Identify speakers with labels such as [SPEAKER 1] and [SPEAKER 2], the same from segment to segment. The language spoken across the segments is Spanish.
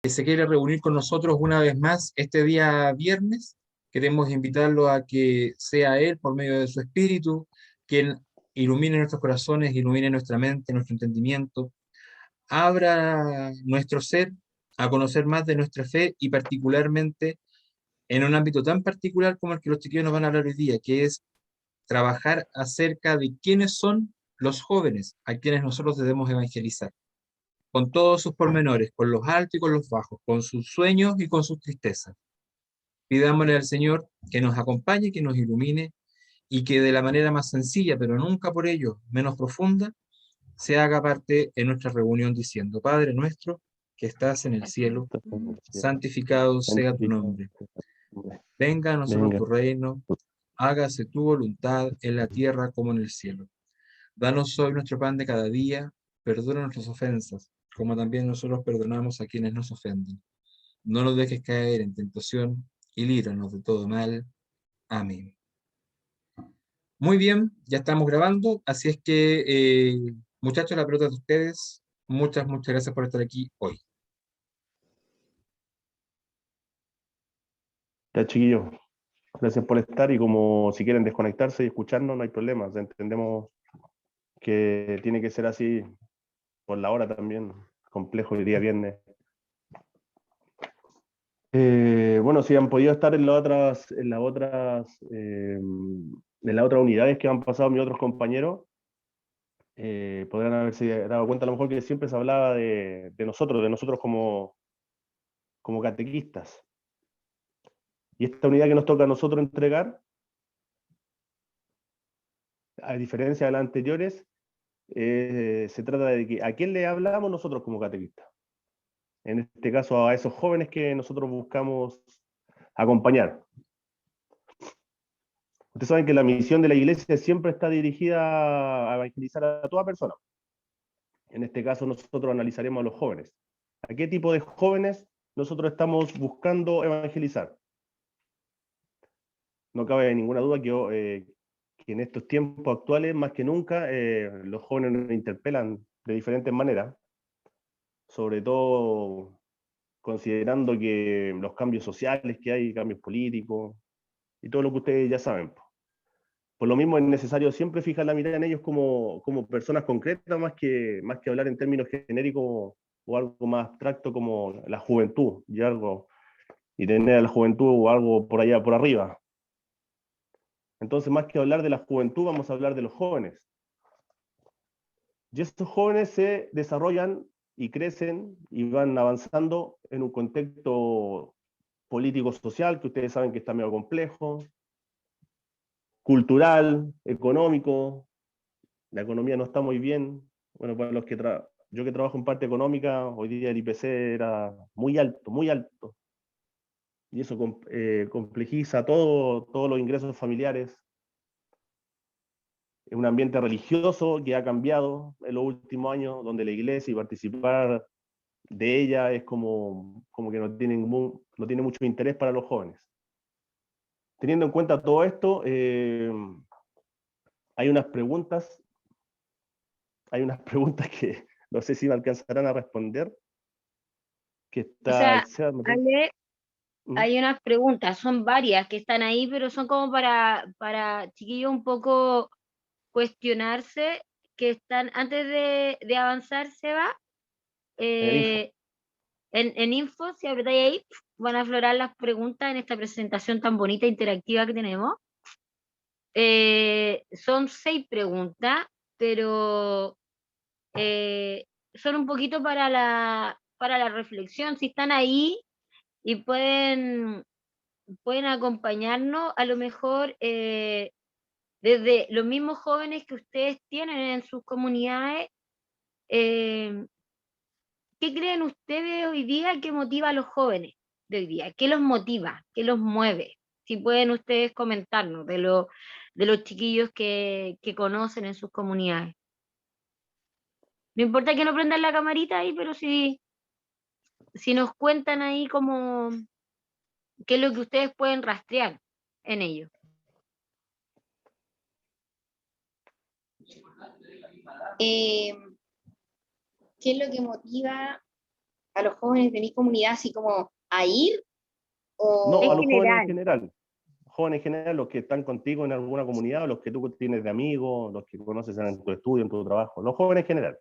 [SPEAKER 1] que se quiere reunir con nosotros una vez más este día viernes. Queremos invitarlo a que sea Él, por medio de su Espíritu, quien ilumine nuestros corazones, ilumine nuestra mente, nuestro entendimiento, abra nuestro ser a conocer más de nuestra fe y particularmente en un ámbito tan particular como el que los chiquillos nos van a hablar hoy día, que es trabajar acerca de quiénes son los jóvenes a quienes nosotros debemos evangelizar, con todos sus pormenores, con los altos y con los bajos, con sus sueños y con sus tristezas. Pidámosle al Señor que nos acompañe, que nos ilumine y que de la manera más sencilla, pero nunca por ello menos profunda, se haga parte en nuestra reunión diciendo: Padre nuestro que estás en el cielo, santificado sea tu
[SPEAKER 2] Santificado
[SPEAKER 1] nombre.
[SPEAKER 2] sea tu nombre.
[SPEAKER 1] Venga a nosotros
[SPEAKER 2] Venga,
[SPEAKER 1] tu reino, hágase tu voluntad en la tierra como en el cielo. Danos hoy nuestro pan de cada día, perdona nuestras ofensas, como también nosotros perdonamos a quienes nos ofenden. No nos dejes caer en tentación y líbranos de todo mal. Amén. Muy bien, ya estamos grabando, así es que, muchachos, la pelota es de ustedes. Muchas gracias por estar aquí hoy.
[SPEAKER 2] ya chiquillos, gracias por estar y como si quieren desconectarse y escucharnos, no hay problema. Entendemos que tiene que ser así por la hora también, complejo el día viernes. Bueno, si han podido estar en las otras unidades que han pasado mis otros compañeros, podrán haberse dado cuenta a lo mejor que siempre se hablaba de nosotros como catequistas. Y esta unidad que nos toca a nosotros entregar, a diferencia de las anteriores, se trata de que a quién le hablamos nosotros como catequistas. En este caso a esos jóvenes que nosotros buscamos acompañar. Ustedes saben que la misión de la iglesia siempre está dirigida a evangelizar a toda persona. En este caso nosotros analizaremos a los jóvenes. ¿A qué tipo de jóvenes nosotros estamos buscando evangelizar? No cabe ninguna duda que en estos tiempos actuales, más que nunca, los jóvenes nos interpelan de diferentes maneras, sobre todo considerando que los cambios sociales que hay, cambios políticos, y todo lo que ustedes ya saben. Por lo mismo es necesario siempre fijar la mirada en ellos como personas concretas, más que hablar en términos genéricos o algo más abstracto como la juventud, y tener a la juventud o algo por allá, por arriba. Entonces, más que hablar de la juventud, vamos a hablar de los jóvenes. Y estos jóvenes se desarrollan y crecen y van avanzando en un contexto político-social, que ustedes saben que está medio complejo, cultural, económico. La economía no está muy bien. Bueno, para los que yo que trabajo en parte económica, hoy día el IPC era muy alto, muy alto. Y eso complejiza todos los ingresos familiares. Es un ambiente religioso que ha cambiado en los últimos años, donde la iglesia y participar de ella es como que no tiene mucho interés para los jóvenes. Teniendo en cuenta todo esto, hay unas preguntas que no sé si me alcanzarán a responder, que
[SPEAKER 3] O
[SPEAKER 2] está el
[SPEAKER 3] sea,
[SPEAKER 2] SEAD.
[SPEAKER 3] Ale,
[SPEAKER 2] ¿Mm?
[SPEAKER 3] hay unas preguntas, son varias que están ahí, pero son como para chiquillos un poco cuestionarse, que están, antes de avanzar, Seba,
[SPEAKER 2] En el info.
[SPEAKER 3] eh, en info, si apretáis ahí, van a aflorar las preguntas en esta presentación tan bonita e interactiva que tenemos. Son 6 preguntas, pero son un poquito para la reflexión. Si están ahí y pueden acompañarnos, a lo mejor desde los mismos jóvenes que ustedes tienen en sus comunidades, eh, ¿qué creen ustedes hoy día que motiva a los jóvenes de hoy día? ¿Qué los motiva? ¿Qué los mueve? Si pueden ustedes comentarnos de los chiquillos que conocen en sus comunidades. No importa que no prendan la camarita ahí, pero si nos cuentan ahí como qué es lo que ustedes pueden rastrear en ellos.
[SPEAKER 4] Eh, ¿Qué es lo que motiva a los jóvenes de mi comunidad, así como a ir,
[SPEAKER 2] No,
[SPEAKER 4] o
[SPEAKER 2] a los jóvenes en
[SPEAKER 3] general.
[SPEAKER 2] general. Jóvenes en general, los que están contigo en alguna comunidad, o los que tú tienes de amigos, los que conoces en tu estudio, en tu trabajo. Los jóvenes en general.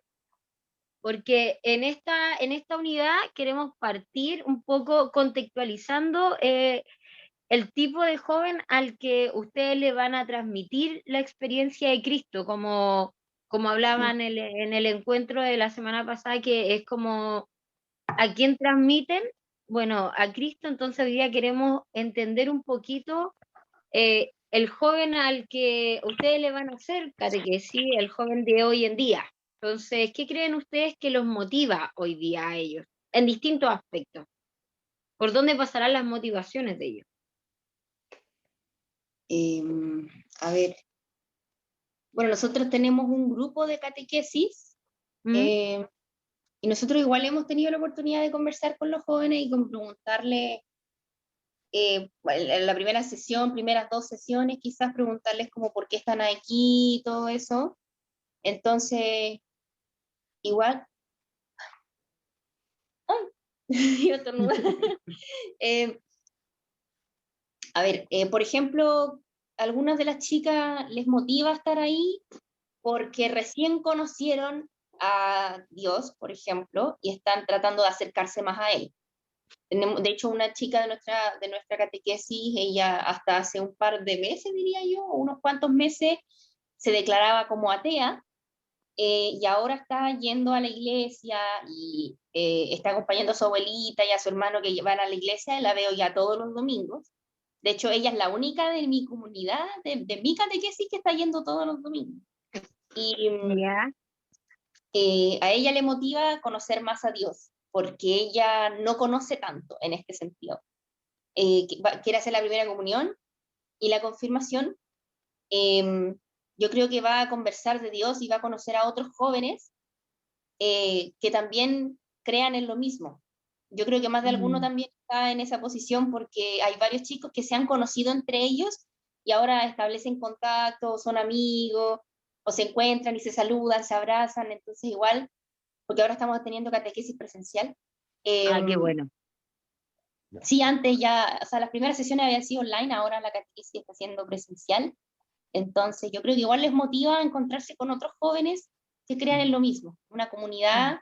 [SPEAKER 3] Porque en esta unidad queremos partir un poco contextualizando el tipo de joven al que ustedes le van a transmitir la experiencia de Cristo, como hablaban en el encuentro de la semana pasada, que es como a quién transmiten, bueno, a Cristo. Entonces hoy día queremos entender un poquito el joven al que ustedes le van a hacer catequesis, el joven de hoy en día. Entonces, ¿qué creen ustedes que los motiva hoy día a ellos? En distintos aspectos. ¿Por dónde pasarán las motivaciones de ellos?
[SPEAKER 4] a ver, bueno, nosotros tenemos un grupo de catequesis,
[SPEAKER 3] ¿Mm?
[SPEAKER 4] y nosotros igual hemos tenido la oportunidad de conversar con los jóvenes y como preguntarle, en la primera sesión, primeras 2 sesiones, quizás preguntarles como por qué están aquí y todo eso. Entonces, igual, ¡ay! Iba a estornudar. A ver, por ejemplo, algunas de las chicas les motiva estar ahí porque recién conocieron a Dios, por ejemplo, y están tratando de acercarse más a Él. De hecho, una chica de nuestra catequesis, ella hasta hace un par de meses, diría yo, unos cuantos meses, se declaraba como atea, y ahora está yendo a la iglesia y está acompañando a su abuelita y a su hermano que van a la iglesia, la veo ya todos los domingos. De hecho, ella es la única de mi comunidad, de mi catequesis, que está yendo todos los domingos. Y
[SPEAKER 3] Ya.
[SPEAKER 4] a ella le motiva conocer más a Dios, porque ella no conoce tanto en este sentido. Quiere hacer la primera comunión y la confirmación. Yo creo que va a conversar de Dios y va a conocer a otros jóvenes que también crean en lo mismo. Yo creo que más de alguno también está en esa posición porque hay varios chicos que se han conocido entre ellos y ahora establecen contacto, son amigos, o se encuentran y se saludan, se abrazan. Entonces igual, porque ahora estamos teniendo catequesis presencial.
[SPEAKER 3] Ah, qué bueno.
[SPEAKER 4] Sí, antes ya, o sea, las primeras sesiones habían sido online, ahora la catequesis está siendo presencial. Entonces yo creo que igual les motiva a encontrarse con otros jóvenes que crean en lo mismo, una comunidad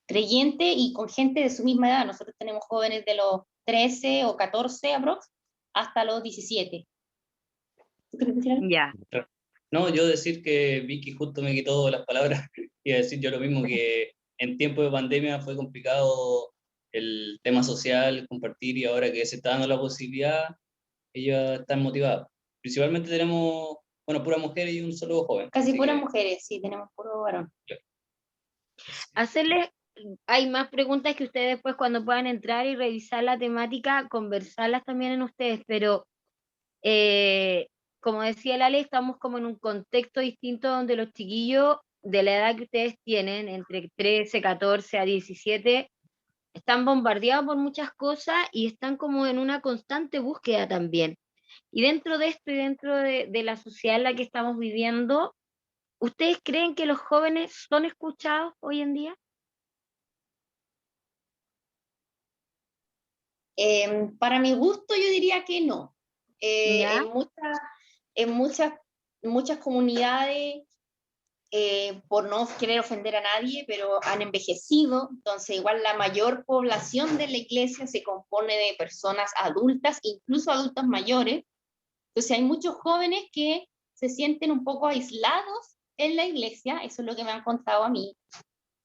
[SPEAKER 4] creyente y con gente de su misma edad. Nosotros tenemos jóvenes de los 13 o 14 aprox hasta los 17. ¿Tú quieres decir algo?
[SPEAKER 3] Ya.
[SPEAKER 5] No, yo decir que Vicky justo me quitó las palabras, iba a decir yo lo mismo, que en tiempo de pandemia fue complicado el tema social, compartir, y ahora que se está dando la posibilidad, ellas están motivadas. Principalmente tenemos, bueno, puras mujeres y un solo joven.
[SPEAKER 4] Casi
[SPEAKER 5] así
[SPEAKER 4] puras
[SPEAKER 5] que,
[SPEAKER 4] mujeres, sí, tenemos puro varón.
[SPEAKER 3] Hacerles, hay más preguntas que ustedes después cuando puedan entrar y revisar la temática, conversarlas también en ustedes, pero como decía Lale, estamos como en un contexto distinto donde los chiquillos de la edad que ustedes tienen, entre 13, 14 a 17, están bombardeados por muchas cosas y están como en una constante búsqueda también. Y dentro de esto y dentro de la sociedad en la que estamos viviendo, ¿ustedes creen que los jóvenes son escuchados hoy en día?
[SPEAKER 4] Para mi gusto yo diría que no.
[SPEAKER 3] ¿Ya?
[SPEAKER 4] En muchas comunidades, por no querer ofender a nadie, pero han envejecido, entonces igual la mayor población de la iglesia se compone de personas adultas, incluso adultos mayores. Entonces hay muchos jóvenes que se sienten un poco aislados en la iglesia, eso es lo que me han contado a mí,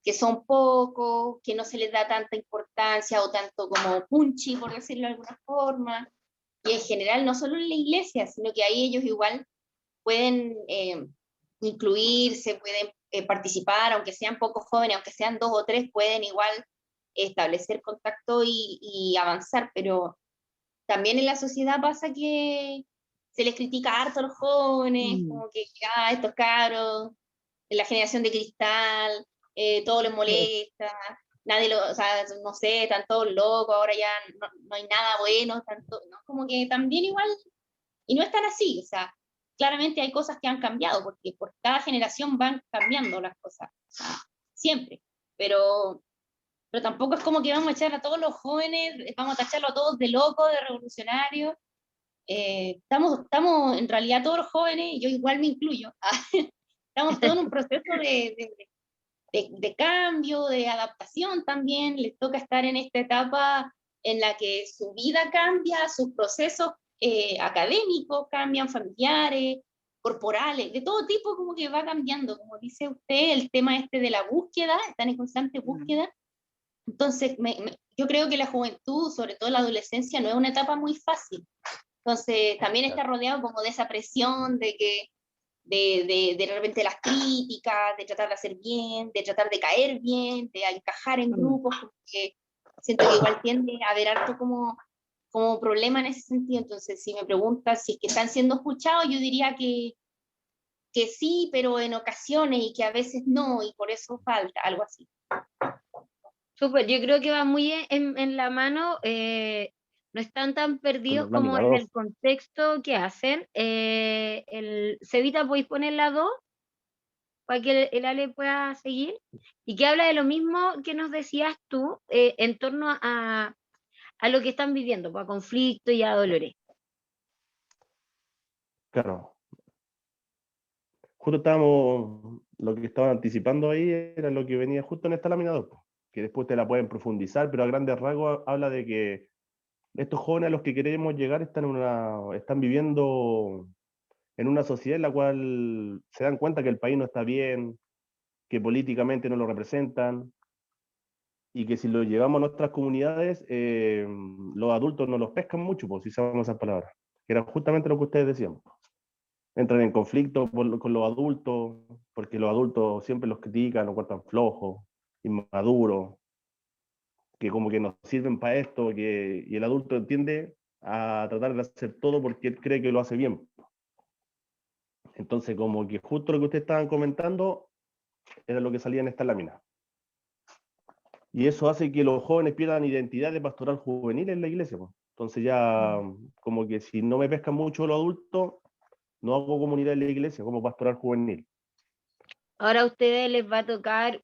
[SPEAKER 4] que son pocos, que no se les da tanta importancia o tanto como punchi, por decirlo de alguna forma. Y en general, no solo en la iglesia, sino que ahí ellos igual pueden incluirse, pueden participar, aunque sean pocos jóvenes, aunque sean 2 o 3, pueden igual establecer contacto y avanzar, pero también en la sociedad pasa que se les critica harto a los jóvenes, como que estos cabros, la generación de cristal, todo les
[SPEAKER 3] Sí.
[SPEAKER 4] molesta, nadie o sea, no sé, están todos locos, ahora ya no hay nada bueno, tanto, ¿no? Como que también igual, y no es tan así, o sea, claramente hay cosas que han cambiado, porque por cada generación van cambiando las cosas, o sea, siempre, pero pero tampoco es como que vamos a echar a todos los jóvenes, vamos a tacharlo a todos de locos, de revolucionarios. Estamos en realidad todos los jóvenes, yo igual me incluyo, estamos todos en un proceso de cambio, de adaptación también, les toca estar en esta etapa en la que su vida cambia, sus procesos académicos cambian, familiares, corporales, de todo tipo, como que va cambiando, como dice usted, el tema este de la búsqueda, están en constante búsqueda. Entonces, yo creo que la juventud, sobre todo la adolescencia, no es una etapa muy fácil. Entonces, también está rodeado como de esa presión de que de repente las críticas, de tratar de hacer bien, de tratar de caer bien, de encajar en grupos, porque siento que igual tiende a haber harto como problema en ese sentido. Entonces, si me preguntas si es que están siendo escuchados, yo diría que sí, pero en ocasiones, y que a veces no, y por eso falta, algo así.
[SPEAKER 3] Súper, yo creo que va muy en la mano, no están tan perdidos
[SPEAKER 2] Con la
[SPEAKER 3] como
[SPEAKER 2] lámina
[SPEAKER 3] en
[SPEAKER 2] 2.
[SPEAKER 3] el contexto que hacen. Cevita, ¿podéis poner la 2 para que el Ale pueda seguir? Y que habla de lo mismo que nos decías tú en torno a lo que están viviendo, pues, a conflicto y a dolores.
[SPEAKER 2] Claro. Justo estábamos, lo que estaban anticipando ahí era lo que venía justo en esta lámina 2, po, que después te la pueden profundizar, pero a grandes rasgos habla de que estos jóvenes a los que queremos llegar están viviendo en una sociedad en la cual se dan cuenta que el país no está bien, que políticamente no lo representan, y que si lo llevamos a nuestras comunidades, los adultos no los pescan mucho, pues, si sabemos esas palabras, que era justamente lo que ustedes decían. Entran en conflicto con los adultos, porque los adultos siempre los critican, los encuentran flojos, inmaduros, que como que no sirven para esto, y el adulto tiende a tratar de hacer todo porque él cree que lo hace bien. Entonces, como que justo lo que ustedes estaban comentando era lo que salía en esta lámina. Y eso hace que los jóvenes pierdan identidad de pastoral juvenil en la iglesia, pues. Entonces ya, como que si no me pescan mucho los adultos, no hago comunidad en la iglesia como pastoral juvenil.
[SPEAKER 3] Ahora a ustedes les va a tocar,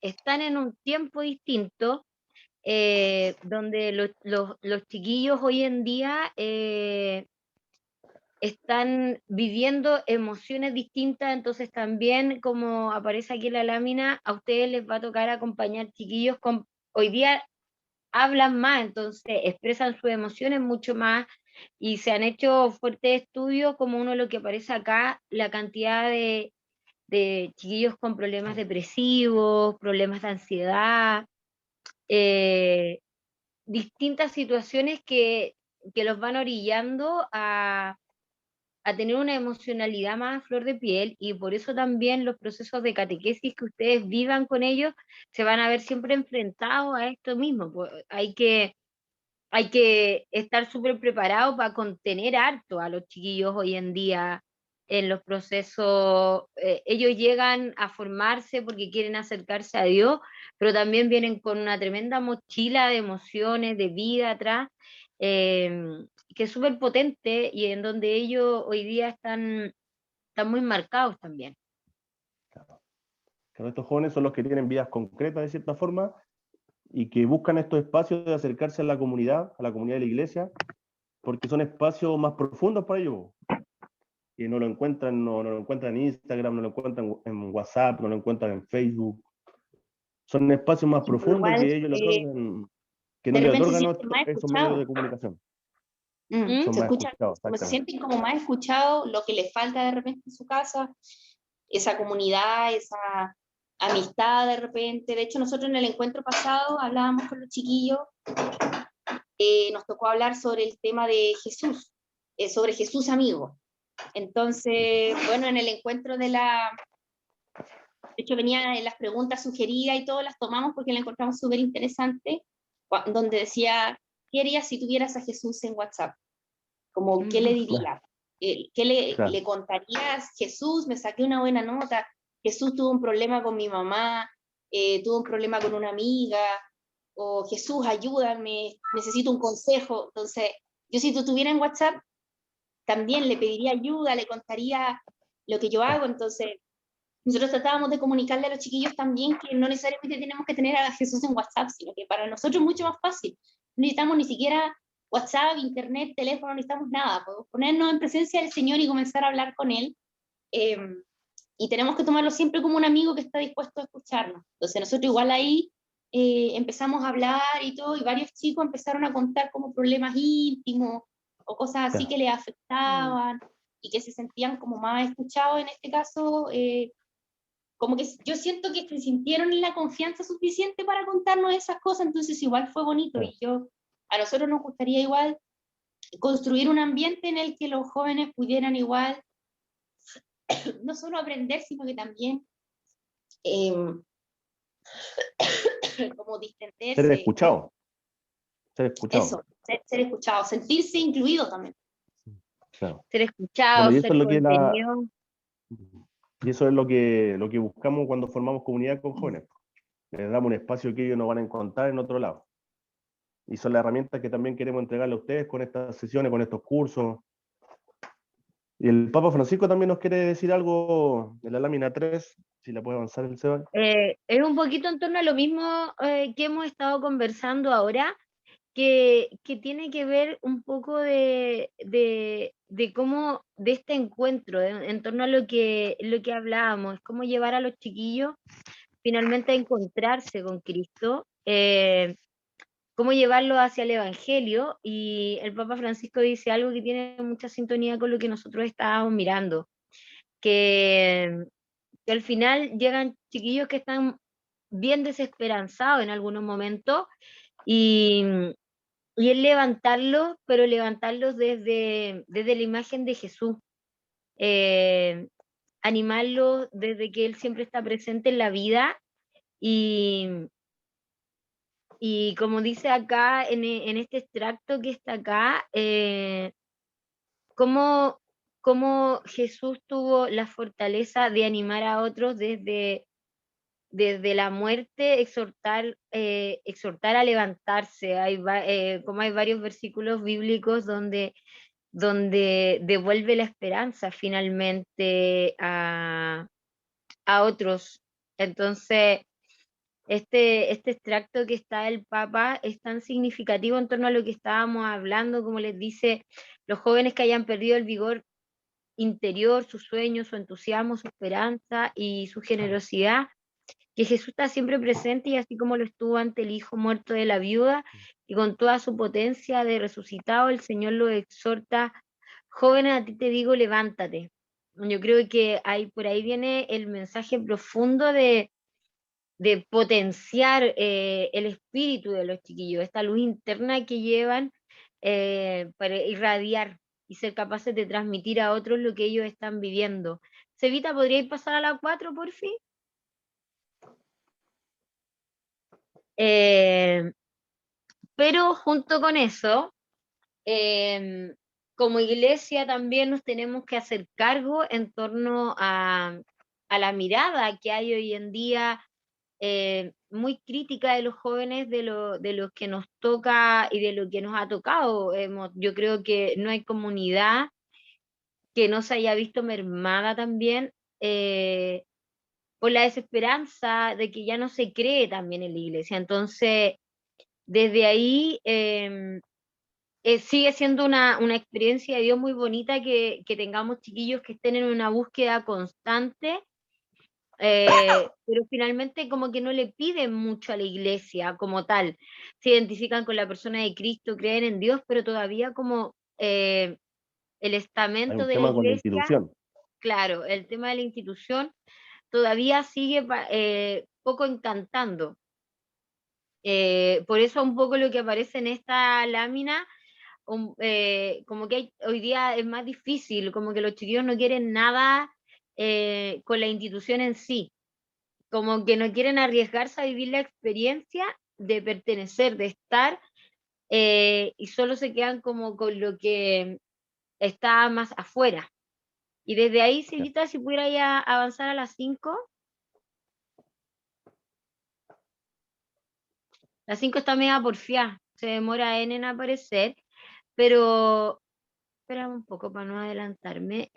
[SPEAKER 3] están en un tiempo distinto, donde los chiquillos hoy en día están viviendo emociones distintas, entonces también, como aparece aquí en la lámina, a ustedes les va a tocar acompañar chiquillos hoy día hablan más, entonces expresan sus emociones mucho más, y se han hecho fuertes estudios, como uno de lo que aparece acá, la cantidad de chiquillos con problemas depresivos, problemas de ansiedad, eh, distintas situaciones que los van orillando a tener una emocionalidad más a flor de piel, y por eso también los procesos de catequesis que ustedes vivan con ellos se van a ver siempre enfrentados a esto mismo. Pues hay que estar súper preparados para contener harto a los chiquillos hoy en día en los procesos. Ellos llegan a formarse porque quieren acercarse a Dios, pero también vienen con una tremenda mochila de emociones, de vida atrás, que es súper potente, y en donde ellos hoy día están muy marcados también.
[SPEAKER 2] Claro, estos jóvenes son los que tienen vidas concretas de cierta forma y que buscan estos espacios de acercarse a la comunidad de la iglesia, porque son espacios más profundos para ellos, y no lo encuentran, no lo encuentran en Instagram, no lo encuentran en WhatsApp, no lo encuentran en Facebook. Son espacios más profundos
[SPEAKER 4] Igual,
[SPEAKER 2] que ellos le otorgan, que no
[SPEAKER 4] de
[SPEAKER 2] le
[SPEAKER 4] repente se
[SPEAKER 2] otorgan
[SPEAKER 4] sienten más
[SPEAKER 2] esos medios de
[SPEAKER 4] escuchados.
[SPEAKER 2] comunicación.
[SPEAKER 3] ¿Mm?
[SPEAKER 2] Son
[SPEAKER 4] Se
[SPEAKER 2] más
[SPEAKER 4] escuchan,
[SPEAKER 2] escuchados,
[SPEAKER 4] como se
[SPEAKER 2] exactamente.
[SPEAKER 4] sienten como más escuchados, lo que les falta de repente en su casa, esa comunidad, esa amistad de repente. De hecho, nosotros en el encuentro pasado hablábamos con los chiquillos, nos tocó hablar sobre el tema de Jesús, sobre Jesús amigo. Entonces, bueno, en el encuentro de hecho venía en las preguntas sugeridas y todo, las tomamos porque la encontramos súper interesante, donde decía, ¿qué harías si tuvieras a Jesús en WhatsApp? Como, ¿qué le dirías? ¿Qué le contarías? Jesús, me saqué una buena nota, Jesús tuvo un problema con mi mamá, tuvo un problema con una amiga, o Jesús, ayúdame, necesito un consejo. Entonces, yo si tú tuvieras en WhatsApp, también le pediría ayuda, le contaría lo que yo hago. Entonces, nosotros tratábamos de comunicarle a los chiquillos también que no necesariamente tenemos que tener a Jesús en WhatsApp, sino que para nosotros es mucho más fácil. No necesitamos ni siquiera WhatsApp, internet, teléfono, no necesitamos nada. Podemos ponernos en presencia del Señor y comenzar a hablar con Él. Y tenemos que tomarlo siempre como un amigo que está dispuesto a escucharnos. Entonces nosotros igual ahí empezamos a hablar y todo, y varios chicos empezaron a contar como problemas íntimos o cosas así que les afectaban y que se sentían como más escuchados en este caso. Como que yo siento que se sintieron en la confianza suficiente para contarnos esas cosas, entonces igual fue bonito. Y a nosotros nos gustaría igual construir un ambiente en el que los jóvenes pudieran igual no solo aprender, sino que también como distenderse.
[SPEAKER 2] Ser escuchado. Ser escuchado.
[SPEAKER 4] Eso, ser escuchado, sentirse incluido también.
[SPEAKER 2] Claro.
[SPEAKER 3] Ser escuchado,
[SPEAKER 2] Bueno, y
[SPEAKER 3] ser
[SPEAKER 2] eso es lo que
[SPEAKER 3] contenido.
[SPEAKER 2] y eso es lo que buscamos cuando formamos comunidad con jóvenes. Les damos un espacio que ellos no van a encontrar en otro lado. Y son las herramientas que también queremos entregarle a ustedes con estas sesiones, con estos cursos. Y el Papa Francisco también nos quiere decir algo en la lámina 3, si la puede avanzar el Seba.
[SPEAKER 3] Es un poquito en torno a lo mismo que hemos estado conversando ahora, que tiene que ver un poco de cómo, de este encuentro, en torno a lo que hablábamos, cómo llevar a los chiquillos finalmente a encontrarse con Cristo, cómo llevarlo hacia el Evangelio, y el Papa Francisco dice algo que tiene mucha sintonía con lo que nosotros estábamos mirando, que al final llegan chiquillos que están bien desesperanzados en algunos momentos, y es levantarlos, pero levantarlos desde la imagen de Jesús, animarlos desde que Él siempre está presente en la vida, y como dice acá en este extracto que está acá, cómo Jesús tuvo la fortaleza de animar a otros desde la muerte, exhortar a levantarse. Como hay varios versículos bíblicos donde devuelve la esperanza finalmente a otros. Entonces, este extracto que está del Papa es tan significativo en torno a lo que estábamos hablando, como les dice, los jóvenes que hayan perdido el vigor interior, sus sueños, su entusiasmo, su esperanza y su generosidad, que Jesús está siempre presente, y así como lo estuvo ante el hijo muerto de la viuda, y con toda su potencia de resucitado, el Señor lo exhorta: jóvenes, a ti te digo, levántate. Yo creo que por ahí viene el mensaje profundo de potenciar el espíritu de los chiquillos, esta luz interna que llevan, para irradiar y ser capaces de transmitir a otros lo que ellos están viviendo. Cevita, ¿podríais pasar a la 4, por fin? Pero junto con eso, como iglesia también nos tenemos que hacer cargo en torno a la mirada que hay hoy en día, muy crítica de los jóvenes, de lo que nos toca y de lo que nos ha tocado. Yo creo que no hay comunidad que no se haya visto mermada también, por la desesperanza de que ya no se cree también en la iglesia. Entonces, desde ahí sigue siendo una experiencia de Dios muy bonita que tengamos chiquillos que estén en una búsqueda constante, pero finalmente como que no le piden mucho a la iglesia como tal. Se identifican con la persona de Cristo, creen en Dios, pero todavía como el
[SPEAKER 2] Hay
[SPEAKER 3] estamento
[SPEAKER 2] un
[SPEAKER 3] de la
[SPEAKER 2] tema con la
[SPEAKER 3] iglesia,
[SPEAKER 2] institución.
[SPEAKER 3] claro, el tema de la institución todavía sigue poco encantando. Por eso un poco lo que aparece en esta lámina, como que hoy día es más difícil, como que los chiquillos no quieren nada con la institución en sí, como que no quieren arriesgarse a vivir la experiencia de pertenecer, de estar, y solo se quedan como con lo que está más afuera. Y desde ahí, Silvita, si pudiera ya avanzar a las 5. La 5 está media porfiada, se demora en aparecer, pero espera un poco para no adelantarme.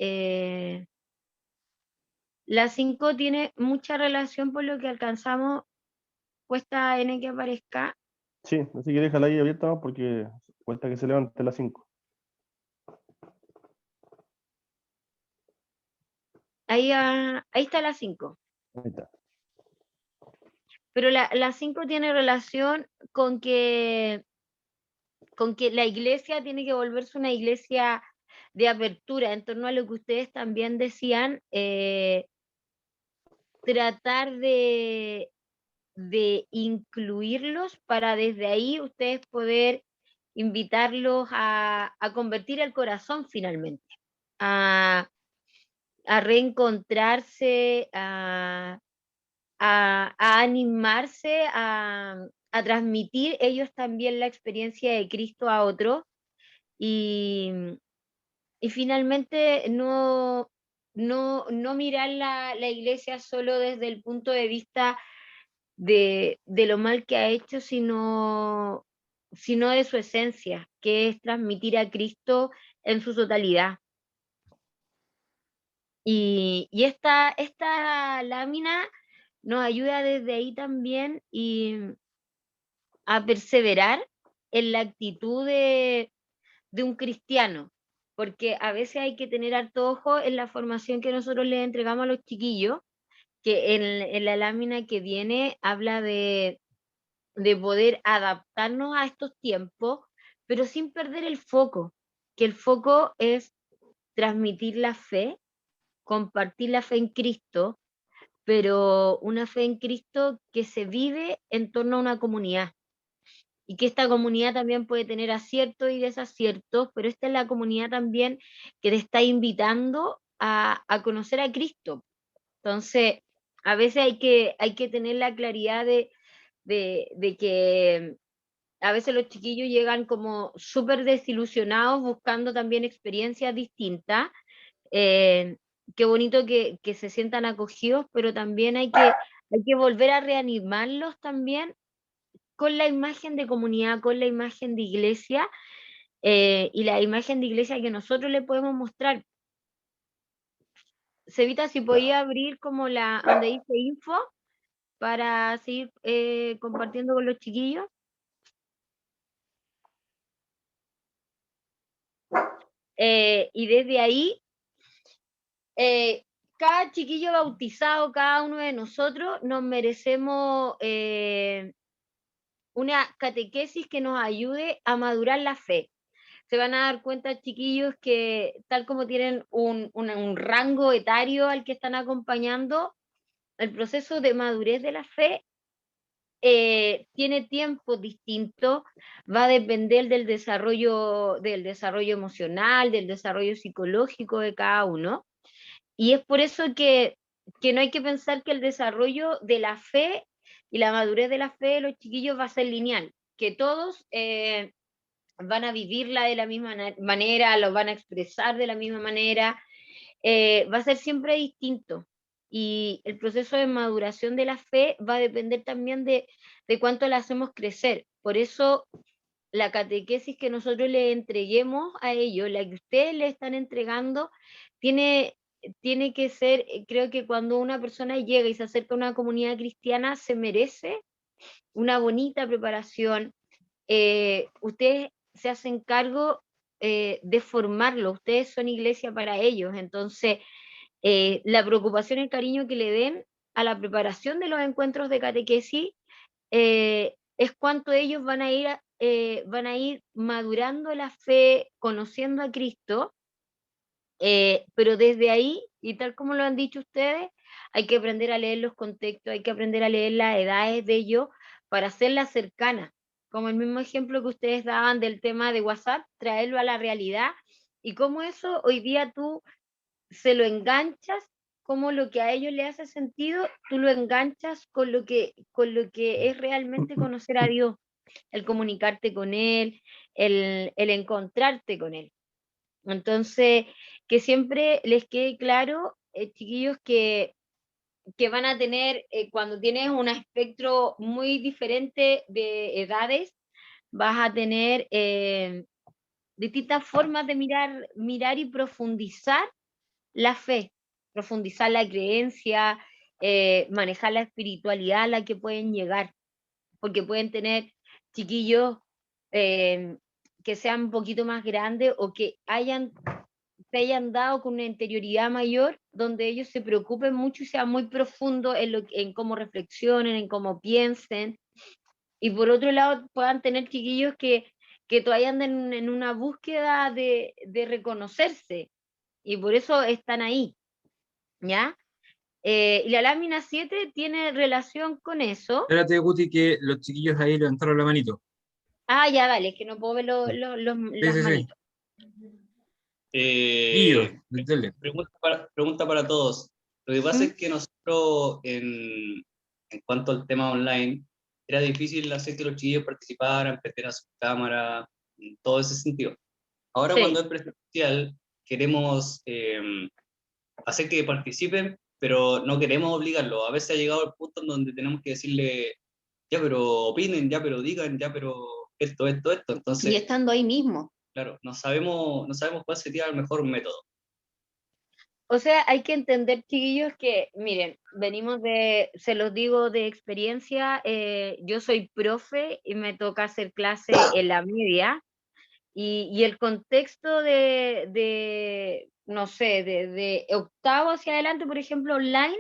[SPEAKER 3] La 5 tiene mucha relación por lo que alcanzamos, puesta N que aparezca.
[SPEAKER 2] Sí, así que déjala ahí abierta más porque cuesta que se levante a las 5.
[SPEAKER 3] Ahí, ahí está la 5.
[SPEAKER 2] Ahí está.
[SPEAKER 3] Pero la 5 tiene relación con que la iglesia tiene que volverse una iglesia de apertura, en torno a lo que ustedes también decían, tratar de incluirlos para desde ahí ustedes poder invitarlos a convertir el corazón finalmente, a, a reencontrarse, a animarse, a transmitir ellos también la experiencia de Cristo a otros y, y finalmente no mirar la iglesia solo desde el punto de vista de lo mal que ha hecho, sino de su esencia, que es transmitir a Cristo en su totalidad. Y esta lámina nos ayuda desde ahí también y a perseverar en la actitud de un cristiano, porque a veces hay que tener harto ojo en la formación que nosotros les entregamos a los chiquillos, que en la lámina que viene habla de poder adaptarnos a estos tiempos, pero sin perder el foco, que el foco es transmitir la fe, compartir la fe en Cristo, pero una fe en Cristo que se vive en torno a una comunidad. Y que esta comunidad también puede tener aciertos y desaciertos, pero esta es la comunidad también que te está invitando a conocer a Cristo. Entonces, a veces hay que tener la claridad de que a veces los chiquillos llegan como súper desilusionados, buscando también experiencias distintas. Eh, Qué bonito que se sientan acogidos, pero también hay que volver a reanimarlos también con la imagen de comunidad, con la imagen de iglesia, y la imagen de iglesia que nosotros le podemos mostrar. Cevita, si podía abrir como donde dice info para seguir compartiendo con los chiquillos. Y desde ahí, cada chiquillo bautizado, cada uno de nosotros, nos merecemos una catequesis que nos ayude a madurar la fe. Se van a dar cuenta, chiquillos, que tal como tienen un rango etario al que están acompañando, el proceso de madurez de la fe tiene tiempos distintos, va a depender del desarrollo emocional, del desarrollo psicológico de cada uno. Y es por eso que no hay que pensar que el desarrollo de la fe y la madurez de la fe de los chiquillos va a ser lineal, que todos van a vivirla de la misma manera, lo van a expresar de la misma manera, va a ser siempre distinto. Y el proceso de maduración de la fe va a depender también de cuánto la hacemos crecer. Por eso la catequesis que nosotros le entreguemos a ellos, la que ustedes le están entregando, tiene que ser, creo que cuando una persona llega y se acerca a una comunidad cristiana, se merece una bonita preparación. Ustedes se hacen cargo de formarlo, ustedes son iglesia para ellos, entonces la preocupación y el cariño que le den a la preparación de los encuentros de catequesis es cuánto ellos van a ir madurando la fe, conociendo a Cristo, pero desde ahí, y tal como lo han dicho ustedes, hay que aprender a leer los contextos, hay que aprender a leer las edades de ellos para hacerlas cercanas, como el mismo ejemplo que ustedes daban del tema de WhatsApp, traerlo a la realidad, y cómo eso hoy día tú se lo enganchas, como lo que a ellos le hace sentido, tú lo enganchas con lo que es realmente conocer a Dios, el comunicarte con Él, el encontrarte con Él. Entonces, que siempre les quede claro, chiquillos, que van a tener, cuando tienes un espectro muy diferente de edades, vas a tener distintas formas de mirar y profundizar la fe. profundizar la creencia, manejar la espiritualidad a la que pueden llegar, porque pueden tener chiquillos que sean un poquito más grandes o que se hayan dado con una interioridad mayor, donde ellos se preocupen mucho y sean muy profundos en cómo reflexionen, en cómo piensen, y por otro lado puedan tener chiquillos que todavía andan en una búsqueda de reconocerse, y por eso están ahí, ¿ya? Y la lámina 7 tiene relación con eso.
[SPEAKER 1] Espérate, Guti, que los chiquillos ahí levantaron la manito.
[SPEAKER 3] Ah, ya, dale, es que no puedo ver
[SPEAKER 1] Sí,
[SPEAKER 3] las
[SPEAKER 1] sí, sí.
[SPEAKER 3] manitos.
[SPEAKER 1] Chiquillos, dale.
[SPEAKER 5] Pregunta para todos. Lo que pasa
[SPEAKER 3] ¿Mm?
[SPEAKER 5] es que nosotros, en cuanto al tema online, era difícil hacer que los chiquillos participaran, prendieran su cámara, en todo ese sentido. Ahora, cuando
[SPEAKER 3] Sí,
[SPEAKER 5] es presencial, queremos hacer que participen, pero no queremos obligarlos. A veces ha llegado el punto en donde tenemos que decirle, ya, pero opinen, ya, pero digan, ya, pero esto.
[SPEAKER 4] Y
[SPEAKER 5] Entonces,
[SPEAKER 4] estando ahí mismo.
[SPEAKER 5] claro, no sabemos cuál sería el mejor método.
[SPEAKER 3] o sea, hay que entender, chiquillos, que, miren, se los digo de experiencia, yo soy profe y me toca hacer clase en la media, y el contexto no sé, de octavo hacia adelante, por ejemplo, online,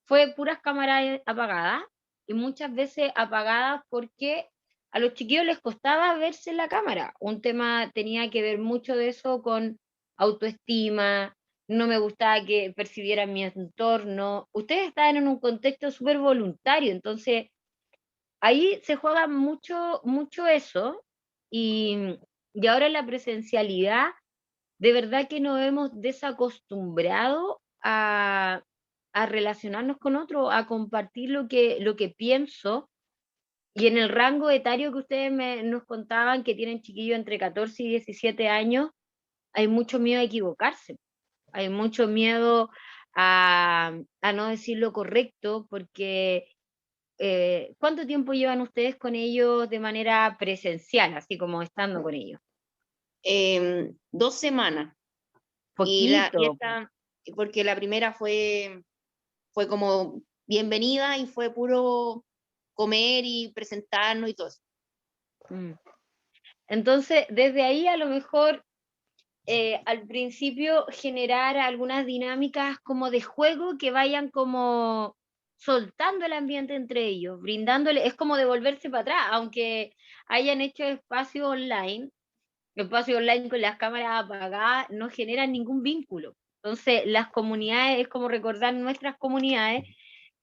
[SPEAKER 3] fue puras cámaras apagadas, y muchas veces apagadas porque a los chiquillos les costaba verse en la cámara. Un tema tenía que ver mucho de eso con autoestima, no me gustaba que percibieran mi entorno. Ustedes estaban en un contexto súper voluntario, entonces ahí se juega mucho, mucho eso, y, y ahora en la presencialidad, de verdad que nos hemos desacostumbrado a relacionarnos con otros, a compartir lo que pienso, y en el rango etario que ustedes nos contaban, que tienen chiquillos entre 14 y 17 años, hay mucho miedo a equivocarse, hay mucho miedo a no decir lo correcto, porque ¿cuánto tiempo llevan ustedes con ellos de manera presencial, así como estando con ellos?
[SPEAKER 4] 2 semanas.
[SPEAKER 3] Poquito.
[SPEAKER 4] Porque la primera fue como bienvenida y fue puro comer y presentarnos y todo eso.
[SPEAKER 3] Mm. Entonces, desde ahí a lo mejor al principio generar algunas dinámicas como de juego que vayan como soltando el ambiente entre ellos, brindándole, es como devolverse para atrás, aunque hayan hecho espacio online con las cámaras apagadas, no generan ningún vínculo. Entonces, las comunidades, es como recordar nuestras comunidades,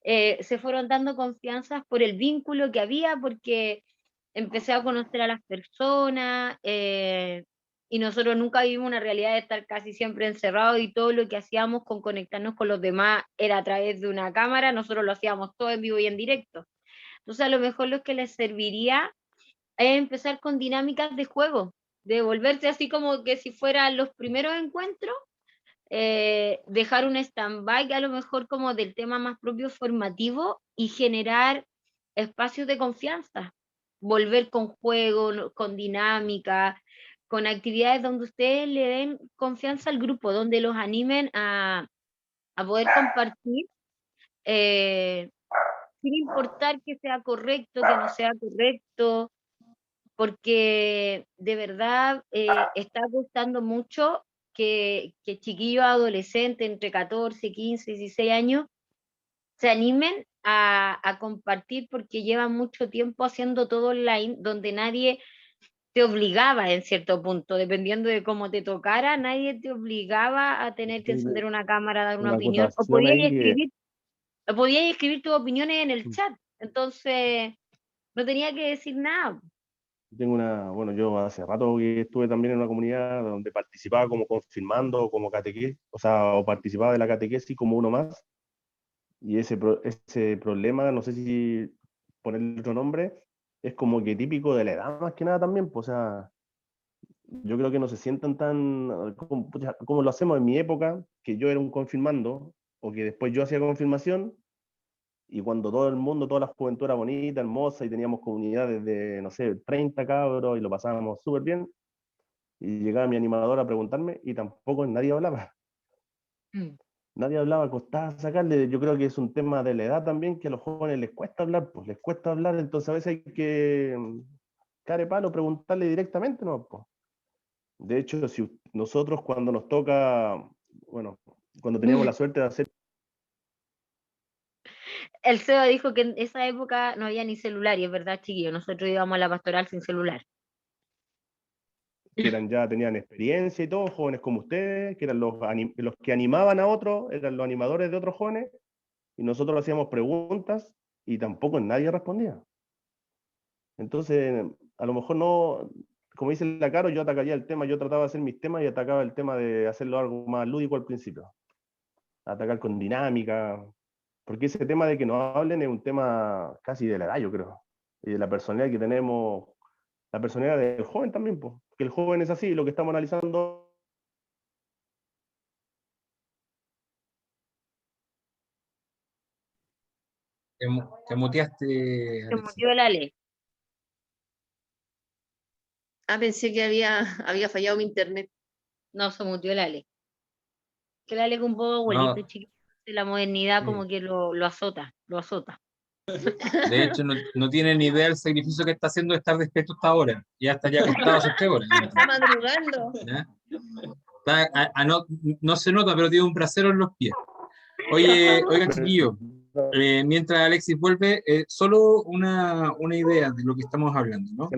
[SPEAKER 3] se fueron dando confianzas por el vínculo que había, porque empecé a conocer a las personas, y nosotros nunca vivimos una realidad de estar casi siempre encerrados, y todo lo que hacíamos con conectarnos con los demás era a través de una cámara, nosotros lo hacíamos todo en vivo y en directo. Entonces, a lo mejor lo que les serviría es empezar con dinámicas de juego, de volverse así como que si fueran los primeros encuentros, dejar un stand-by a lo mejor como del tema más propio formativo, y generar espacios de confianza, volver con juego, con dinámica, con actividades donde ustedes le den confianza al grupo, donde los animen a poder compartir, eh, sin importar que sea correcto, que no sea correcto, porque de verdad está costando mucho que chiquillos adolescentes entre 14, 15, 16 años se animen a compartir, porque llevan mucho tiempo haciendo todo online, donde nadie te obligaba en cierto punto, dependiendo de cómo te tocara, nadie te obligaba a tener que encender una cámara, dar una
[SPEAKER 2] Una
[SPEAKER 3] opinión, o
[SPEAKER 2] acotación ahí que
[SPEAKER 3] podías escribir tus opiniones en el chat, entonces no tenía que decir nada.
[SPEAKER 2] bueno, yo hace rato que estuve también en una comunidad donde participaba como confirmando, como catequesis, o sea, o participaba de la catequesis como uno más, y ese problema, no sé si ponerle otro nombre, es como que típico de la edad más que nada también, pues, o sea, yo creo que no se sientan tan como, pucha, como lo hacemos en mi época, que yo era un confirmando, o que después yo hacía confirmación, y cuando todo el mundo, toda la juventud era bonita, hermosa, y teníamos comunidades de, no sé, 30 cabros, y lo pasábamos súper bien, y llegaba mi animador a preguntarme, y tampoco nadie hablaba.
[SPEAKER 3] Mm.
[SPEAKER 2] nadie hablaba, costaba sacarle. Yo creo que es un tema de la edad también, que a los jóvenes les cuesta hablar, pues les cuesta hablar, entonces a veces hay que care palo, preguntarle directamente, ¿no? Pues. De hecho, si nosotros cuando nos toca, bueno, cuando teníamos la suerte de hacer,
[SPEAKER 3] El Seba dijo que en esa época no había ni celular, y es verdad, chiquillos, nosotros íbamos a la pastoral sin celular.
[SPEAKER 2] que eran ya tenían experiencia y todo, jóvenes como ustedes, que eran los que animaban a otros, eran los animadores de otros jóvenes, y nosotros hacíamos preguntas y tampoco nadie respondía. Entonces, a lo mejor no, como dice la Caro, yo atacaría el tema, yo trataba de hacer mis temas y atacaba el tema de hacerlo algo más lúdico al principio. Atacar con dinámica, porque ese tema de que nos hablen es un tema casi de la edad, yo creo, y de la personalidad que tenemos, la personalidad del joven también, pues, que el joven es así, lo que estamos analizando.
[SPEAKER 1] Te muteaste,
[SPEAKER 3] Se
[SPEAKER 1] Alexis.
[SPEAKER 3] murió el Ale.
[SPEAKER 4] Ah, pensé que había fallado mi internet.
[SPEAKER 3] No, se murió el Ale. Que el Ale es un poco abuelito,
[SPEAKER 1] No,
[SPEAKER 3] chiquito. La modernidad
[SPEAKER 1] sí.
[SPEAKER 3] como que lo azota, lo azota.
[SPEAKER 1] De hecho, no tiene ni idea del sacrificio que está haciendo de estar despierto hasta ahora. Ya estaría acostado hace 3 horas.
[SPEAKER 4] Está madrugando.
[SPEAKER 1] ¿Ya? No se nota, pero tiene un brasero en los pies. Oiga, chiquillo, mientras Alexis vuelve, solo una idea de lo que estamos hablando, ¿no?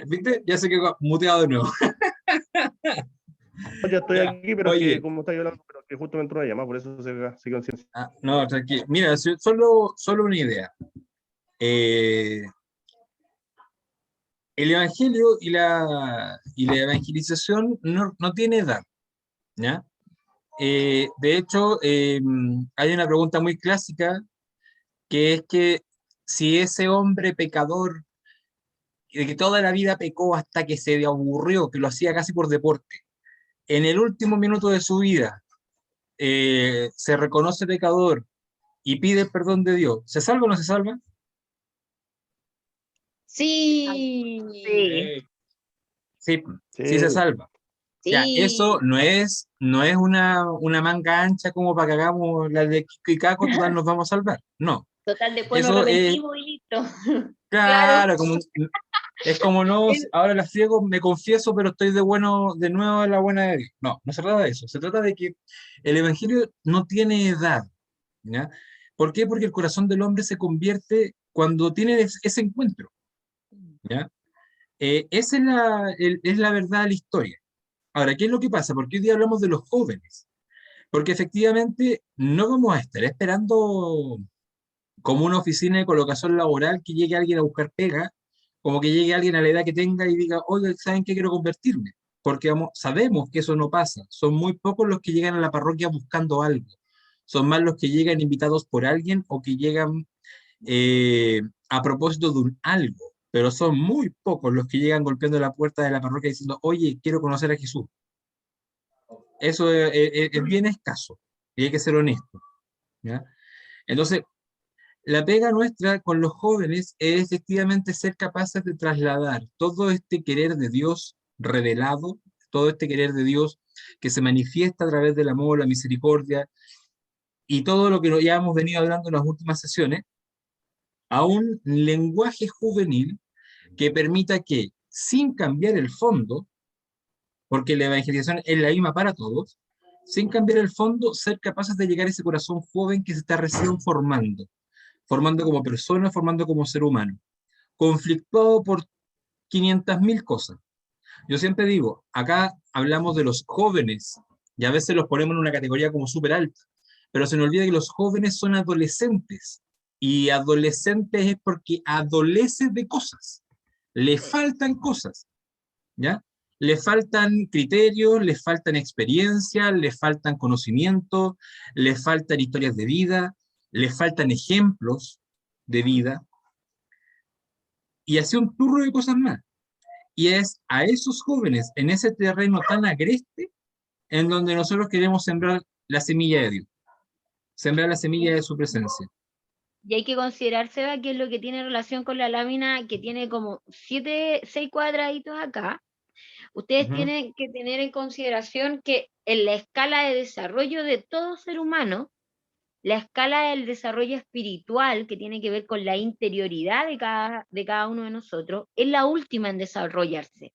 [SPEAKER 1] ¿Viste? Ya se quedó muteado de nuevo.
[SPEAKER 2] Ya estoy
[SPEAKER 1] Ya.
[SPEAKER 2] aquí, pero
[SPEAKER 1] Oye.
[SPEAKER 2] que como estáis hablando, pero que justo me entró una llamada, por eso se quedó en silencio.
[SPEAKER 1] No, tranquilo. Mira, solo una idea. El evangelio y la evangelización no tiene edad, ¿ya? De hecho, hay una pregunta muy clásica que es que si ese hombre pecador, de que toda la vida pecó hasta que se aburrió, que lo hacía casi por deporte, en el último minuto de su vida se reconoce pecador y pide el perdón de Dios, ¿se salva o no se salva?
[SPEAKER 4] Sí.
[SPEAKER 3] Sí.
[SPEAKER 1] Sí,
[SPEAKER 2] Sí,
[SPEAKER 1] sí se salva. Ya,
[SPEAKER 4] Sí.
[SPEAKER 1] eso no es una manga ancha como para que hagamos la de Kiko y Caco, total nos vamos a salvar. No,
[SPEAKER 4] Total, después nos
[SPEAKER 1] eso es,
[SPEAKER 4] arrepentimos y listo.
[SPEAKER 1] claro, es como no, ahora la friego, me confieso, pero estoy de nuevo en la buena de Dios. No se trata de eso, se trata de que el Evangelio no tiene edad, ¿ya? ¿Por qué? Porque el corazón del hombre se convierte cuando tiene ese encuentro, ¿ya? Esa es la verdad de la historia. Ahora, ¿qué es lo que pasa? ¿Por qué hoy día hablamos de los jóvenes? Porque efectivamente no vamos a estar esperando como una oficina de colocación laboral que llegue alguien a buscar pega, como que llegue alguien a la edad que tenga y diga, oye, ¿saben qué quiero convertirme? Porque sabemos que eso no pasa. Son muy pocos los que llegan a la parroquia buscando algo. Son más los que llegan invitados por alguien o que llegan eh, a propósito de un algo. Pero son muy pocos los que llegan golpeando la puerta de la parroquia diciendo, oye, quiero conocer a Jesús. Eso es bien escaso y hay que ser honesto, ¿ya? Entonces, la pega nuestra con los jóvenes es efectivamente ser capaces de trasladar todo este querer de Dios revelado, todo este querer de Dios que se manifiesta a través del amor, la misericordia y todo lo que ya hemos venido hablando en las últimas sesiones, a un lenguaje juvenil que permita que, sin cambiar el fondo, porque la evangelización es la misma para todos, sin cambiar el fondo, ser capaces de llegar a ese corazón joven que se está recién formando como persona, formando como ser humano, conflictuado por 500.000 cosas. Yo siempre digo, acá hablamos de los jóvenes, y a veces los ponemos en una categoría como súper alta, pero se nos olvida que los jóvenes son adolescentes, y adolescentes es porque adolece de cosas, le faltan cosas, ¿ya? Le faltan criterios, le faltan experiencias, le faltan conocimientos, le faltan historias de vida, le faltan ejemplos de vida, y así un turro de cosas más. Y es a esos jóvenes, en ese terreno tan agreste, en donde nosotros queremos sembrar la semilla de Dios, sembrar la semilla de su presencia.
[SPEAKER 3] Y hay que considerar, Seba, que es lo que tiene relación con la lámina, que tiene como 6 cuadraditos acá. Ustedes
[SPEAKER 1] Ujú.
[SPEAKER 3] tienen que tener en consideración que en la escala de desarrollo de todo ser humano, la escala del desarrollo espiritual, que tiene que ver con la interioridad de cada uno de nosotros, es la última en desarrollarse.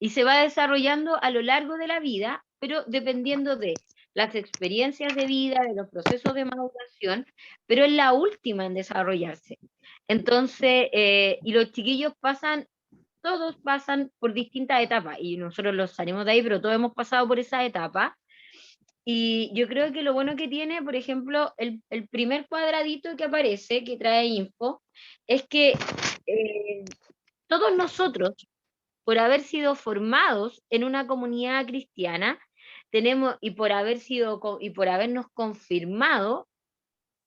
[SPEAKER 3] Y se va desarrollando a lo largo de la vida, pero dependiendo de las experiencias de vida, de los procesos de maduración, pero es la última en desarrollarse. Entonces, y los chiquillos todos pasan por distintas etapas, y nosotros los salimos de ahí, pero todos hemos pasado por esa etapa. Y yo creo que lo bueno que tiene, por ejemplo, el primer cuadradito que aparece, que trae info, es que todos nosotros, por haber sido formados en una comunidad cristiana, tenemos, y por habernos confirmado,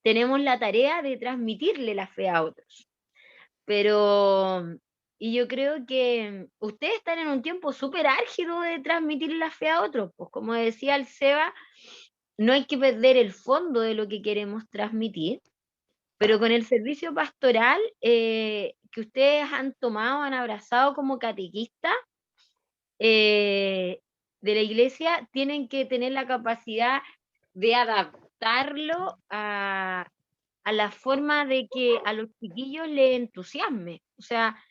[SPEAKER 3] tenemos la tarea de transmitirle la fe a otros. Pero, y yo creo que ustedes están en un tiempo súper álgido de transmitir la fe a otros, pues como decía el Seba, no hay que perder el fondo de lo que queremos transmitir, pero con el servicio pastoral que ustedes han tomado, han abrazado como catequistas de la iglesia, tienen que tener la capacidad de adaptarlo a la forma de que a los chiquillos les entusiasme, o sea,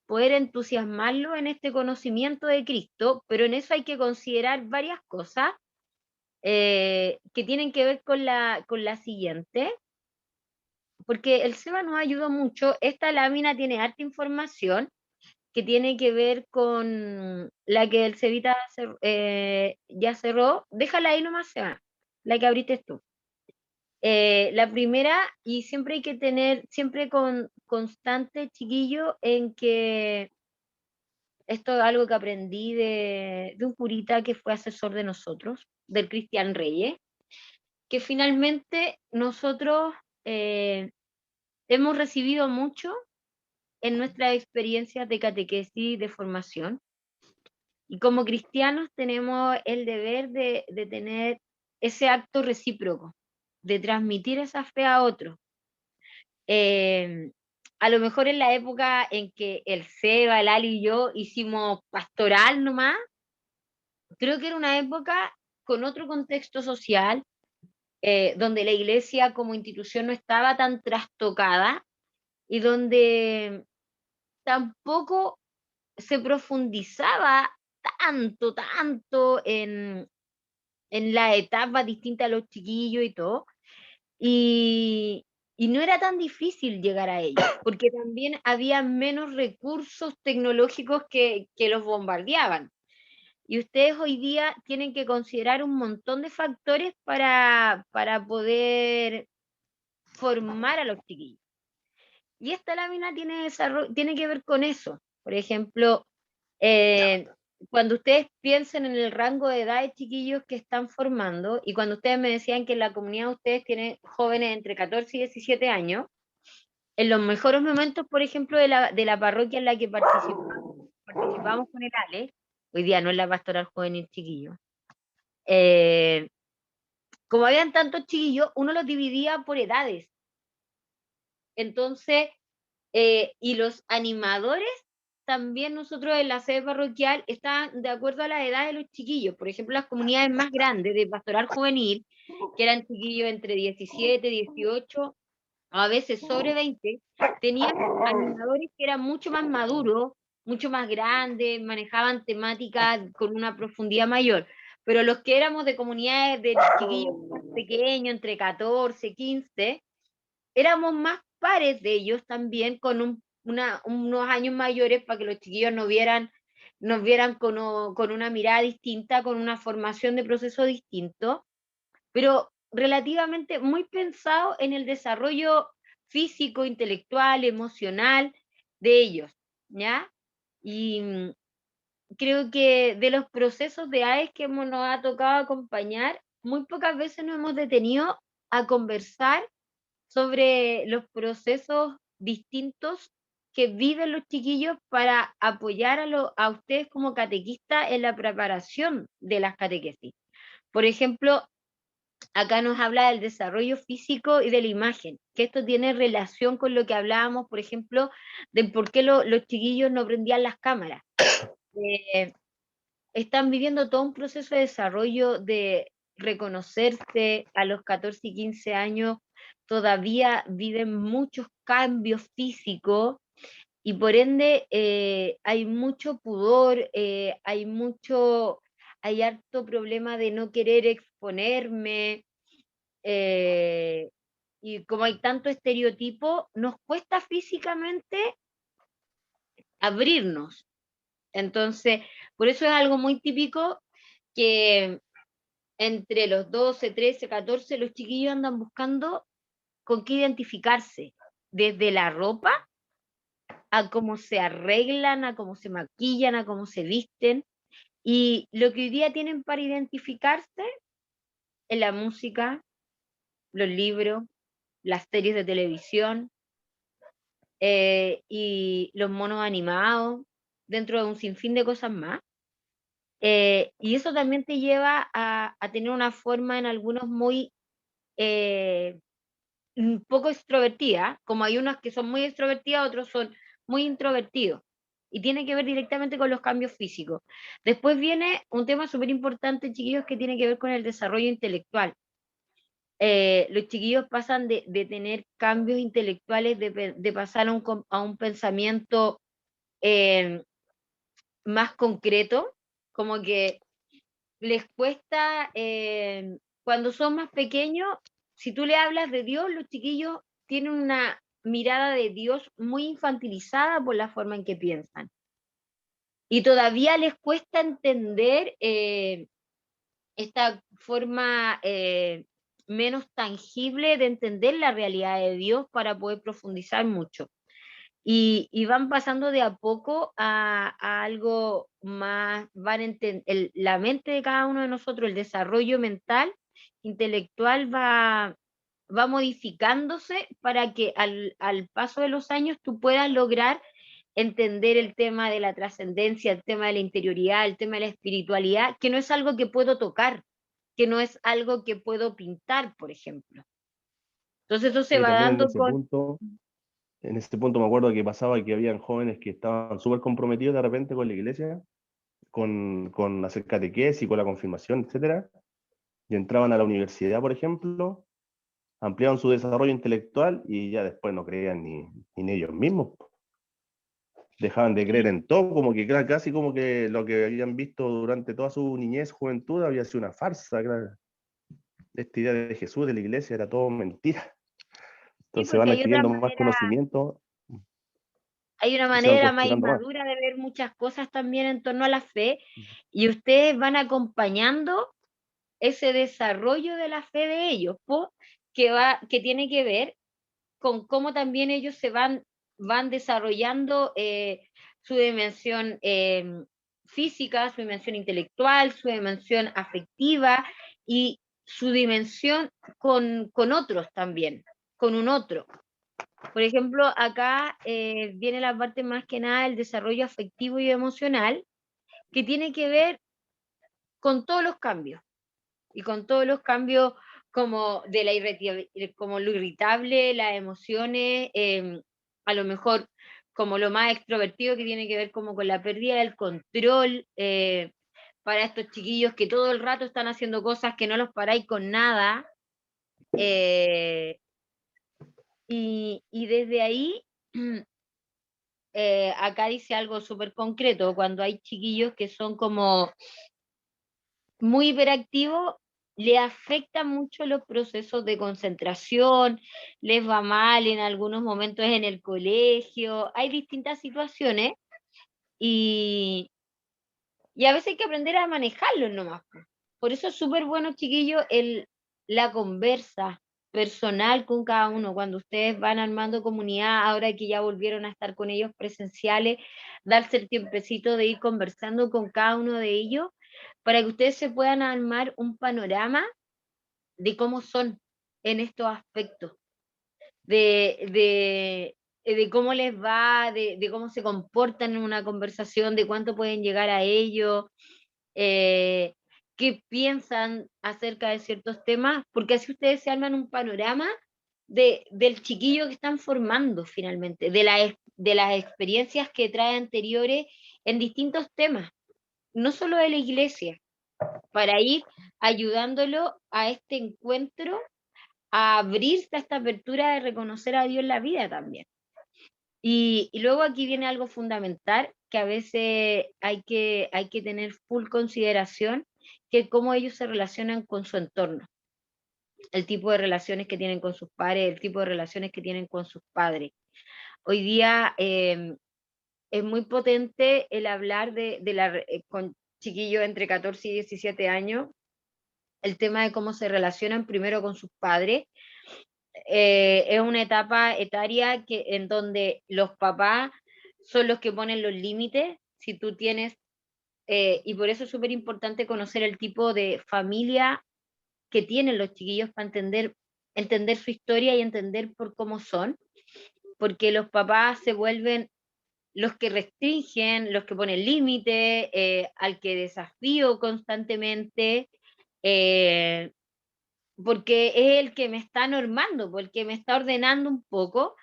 [SPEAKER 3] poder entusiasmarlo en este conocimiento de Cristo, pero en eso hay que considerar varias cosas que tienen que ver con la siguiente, porque el SEBA nos ayudó mucho. Esta lámina tiene harta información que tiene que ver con la que el Cevita ya cerró. Déjala ahí nomás, Seba, la que abriste tú. La primera, y siempre hay que tener, siempre con constante, chiquillo, en que esto es algo que aprendí de un curita que fue asesor de nosotros, del Cristian Reyes, que finalmente nosotros hemos recibido mucho en nuestras experiencias de catequesis, de formación, y como cristianos tenemos el deber de tener ese acto recíproco, de transmitir esa fe a otros. A lo mejor en la época en que el Seba, el Ali y yo hicimos pastoral nomás, creo que era una época con otro contexto social, donde la iglesia como institución no estaba tan trastocada y donde tampoco se profundizaba tanto en la etapa distinta a los chiquillos y todo. Y, y no era tan difícil llegar a ellos, porque también había menos recursos tecnológicos que los bombardeaban. Y ustedes hoy día tienen que considerar un montón de factores para poder formar a los chiquillos. Y esta lámina tiene que ver con eso. Por ejemplo, cuando ustedes piensen en el rango de edad de chiquillos que están formando, y cuando ustedes me decían que en la comunidad de ustedes tienen jóvenes entre 14 y 17 años, en los mejores momentos, por ejemplo, de la parroquia en la que participamos con el Ale, hoy día no es la pastoral juvenil chiquillo, como habían tantos chiquillos, uno los dividía por edades. Entonces, y los animadores también nosotros en la sede parroquial están de acuerdo a la edad de los chiquillos. Por ejemplo, las comunidades más grandes de pastoral juvenil, que eran chiquillos entre 17, 18, a veces sobre 20, tenían animadores que eran mucho más maduros, mucho más grandes, manejaban temáticas con una profundidad mayor. Pero los que éramos de comunidades de chiquillos más pequeños, entre 14, 15, éramos más pares de ellos también, con unos años mayores, para que los chiquillos nos vieran con una mirada distinta, con una formación de proceso distinto, pero relativamente muy pensado en el desarrollo físico, intelectual, emocional de ellos, ¿ya? Y creo que de los procesos de AES que nos ha tocado acompañar, muy pocas veces nos hemos detenido a conversar sobre los procesos distintos que viven los chiquillos para apoyar a ustedes como catequistas en la preparación de las catequesis. Por ejemplo, acá nos habla del desarrollo físico y de la imagen, que esto tiene relación con lo que hablábamos, por ejemplo, de por qué los chiquillos no prendían las cámaras. están viviendo todo un proceso de desarrollo, de reconocerse a los 14 y 15 años, todavía viven muchos cambios físicos y por ende hay mucho pudor, hay harto problema de no querer exponerme, y como hay tanto estereotipo, nos cuesta físicamente abrirnos. Entonces, por eso es algo muy típico que entre los 12, 13, 14, los chiquillos andan buscando con qué identificarse, desde la ropa a cómo se arreglan, a cómo se maquillan, a cómo se visten. Y lo que hoy día tienen para identificarse es la música, los libros, las series de televisión, y los monos animados, dentro de un sinfín de cosas más. Y eso también te lleva a tener una forma en algunos muy un poco extrovertida, como hay unos que son muy extrovertidos, otros son muy introvertidos. Y tiene que ver directamente con los cambios físicos. Después viene un tema súper importante, chiquillos, que tiene que ver con el desarrollo intelectual. Los chiquillos pasan de tener cambios intelectuales, de pasar a un pensamiento eh, más concreto, como que les cuesta, cuando son más pequeños, si tú le hablas de Dios, los chiquillos tienen una mirada de Dios muy infantilizada por la forma en que piensan. Y todavía les cuesta entender esta forma menos tangible de entender la realidad de Dios para poder profundizar mucho. Y van pasando de a poco a algo más, la mente de cada uno de nosotros, el desarrollo mental, intelectual va modificándose para que al paso de los años tú puedas lograr entender el tema de la trascendencia, el tema de la interioridad, el tema de la espiritualidad, que no es algo que puedo tocar, que no es algo que puedo pintar, por ejemplo. Entonces eso se
[SPEAKER 2] Sí,
[SPEAKER 3] va
[SPEAKER 2] también
[SPEAKER 3] dando con...
[SPEAKER 2] en ese punto me acuerdo que pasaba que habían jóvenes que estaban súper comprometidos de repente con la iglesia, con hacer catequesis, con la confirmación, etcétera, y entraban a la universidad, por ejemplo, ampliaban su desarrollo intelectual y ya después no creían ni en ellos mismos. Dejaban de creer en todo, como que casi como que lo que habían visto durante toda su niñez, juventud, había sido una farsa. Claro. Esta idea de Jesús, de la iglesia, era todo mentira.
[SPEAKER 3] Sí,
[SPEAKER 2] Entonces
[SPEAKER 3] porque
[SPEAKER 2] van adquiriendo más conocimiento
[SPEAKER 3] hay una
[SPEAKER 2] y se van
[SPEAKER 3] manera más
[SPEAKER 2] cuestionando más.
[SPEAKER 3] inmadura de ver muchas cosas también en torno a la fe, y ustedes van acompañando ese desarrollo de la fe de ellos, que tiene que ver con cómo también ellos van desarrollando su dimensión física, su dimensión intelectual, su dimensión afectiva y su dimensión con otros también, con un otro. Por ejemplo, acá viene la parte más que nada del desarrollo afectivo y emocional, que tiene que ver con todos los cambios, y con todos los cambios como de como lo irritable, las emociones, a lo mejor como lo más extrovertido, que tiene que ver como con la pérdida del control, para estos chiquillos que todo el rato están haciendo cosas que no los paráis con nada. Y desde ahí, acá dice algo súper concreto, cuando hay chiquillos que son como muy hiperactivos, le afecta mucho los procesos de concentración, les va mal en algunos momentos en el colegio, hay distintas situaciones y, y a veces hay que aprender a manejarlos nomás, po. Por eso es súper bueno, chiquillos, la conversa personal con cada uno, cuando ustedes van armando comunidad, ahora que ya volvieron a estar con ellos presenciales, darse el tiempecito de ir conversando con cada uno de ellos para que ustedes se puedan armar un panorama de cómo son en estos aspectos, de cómo les va, de cómo se comportan en una conversación, de cuánto pueden llegar a ello, eh, qué piensan acerca de ciertos temas, porque así ustedes se arman un panorama del chiquillo que están formando finalmente, de las experiencias que trae anteriores en distintos temas. no solo de la iglesia, para ir ayudándolo a este encuentro, a abrirse a esta apertura de reconocer a Dios en la vida también. Y luego aquí viene algo fundamental que a veces hay que tener full consideración, que es cómo ellos se relacionan con su entorno, el tipo de relaciones que tienen con sus padres, el tipo de relaciones que tienen con sus padres. Hoy día es muy potente el hablar con chiquillos entre 14 y 17 años, el tema de cómo se relacionan primero con sus padres. Es una etapa etaria en donde los papás son los que ponen los límites. Si tú tienes, y por eso es súper importante conocer el tipo de familia que tienen los chiquillos para entender su historia y entender por cómo son, porque los papás se vuelven los que restringen, los que ponen límite, al que desafío constantemente, eh, porque es el que me está normando, porque me está ordenando un poco.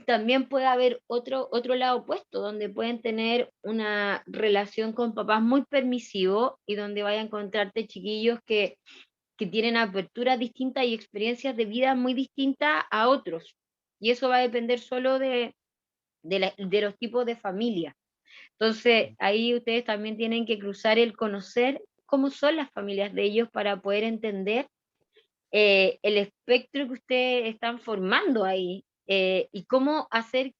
[SPEAKER 3] También puede haber otro lado opuesto, donde pueden tener una relación con papás muy permisivos y donde vaya a encontrarte chiquillos que tienen aperturas distintas y experiencias de vida muy distintas a otros. Y eso va a depender solo de los tipos de familia. Entonces, ahí ustedes también tienen que cruzar el conocer cómo son las familias de ellos para poder entender el espectro que ustedes están formando ahí, y cómo hacer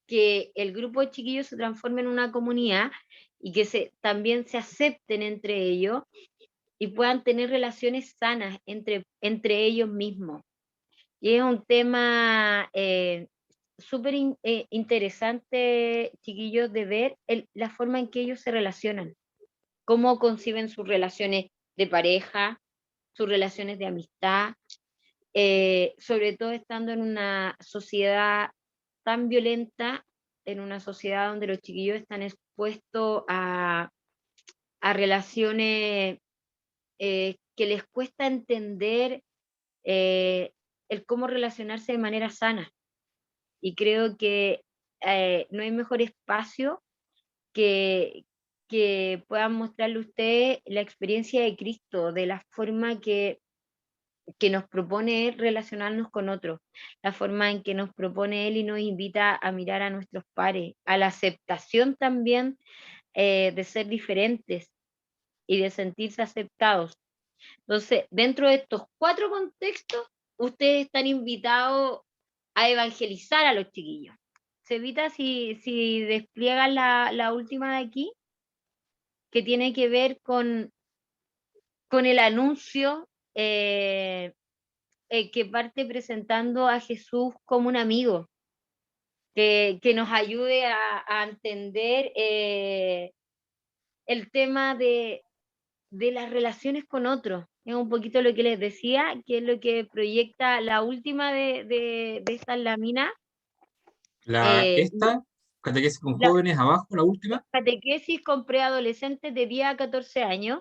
[SPEAKER 3] que el grupo de chiquillos se transforme en una comunidad y que también se acepten entre ellos y puedan tener relaciones sanas entre ellos mismos. Y es un tema súper interesante, chiquillos, de ver la forma en que ellos se relacionan, cómo conciben sus relaciones de pareja, sus relaciones de amistad, sobre todo estando en una sociedad tan violenta, en una sociedad donde los chiquillos están expuestos a relaciones que les cuesta entender eh, el cómo relacionarse de manera sana. Y creo que no hay mejor espacio que, que puedan mostrarle a ustedes la experiencia de Cristo, de la forma que nos propone Él relacionarnos con otros, la forma en que nos propone Él y nos invita a mirar a nuestros pares, a la aceptación también de ser diferentes y de sentirse aceptados. Entonces, dentro de estos 4 contextos, ustedes están invitados a evangelizar a los chiquillos. Se evita si despliegan la última de aquí, que tiene que ver con el anuncio que parte presentando a Jesús como un amigo, que nos ayude a entender el tema de las relaciones con otros. Es un poquito lo que les decía, que es lo que proyecta la última de estas láminas. Eh,
[SPEAKER 1] Esta, catequesis con
[SPEAKER 3] la
[SPEAKER 1] jóvenes, abajo, la última.
[SPEAKER 3] catequesis con preadolescentes de 10 a 14 años,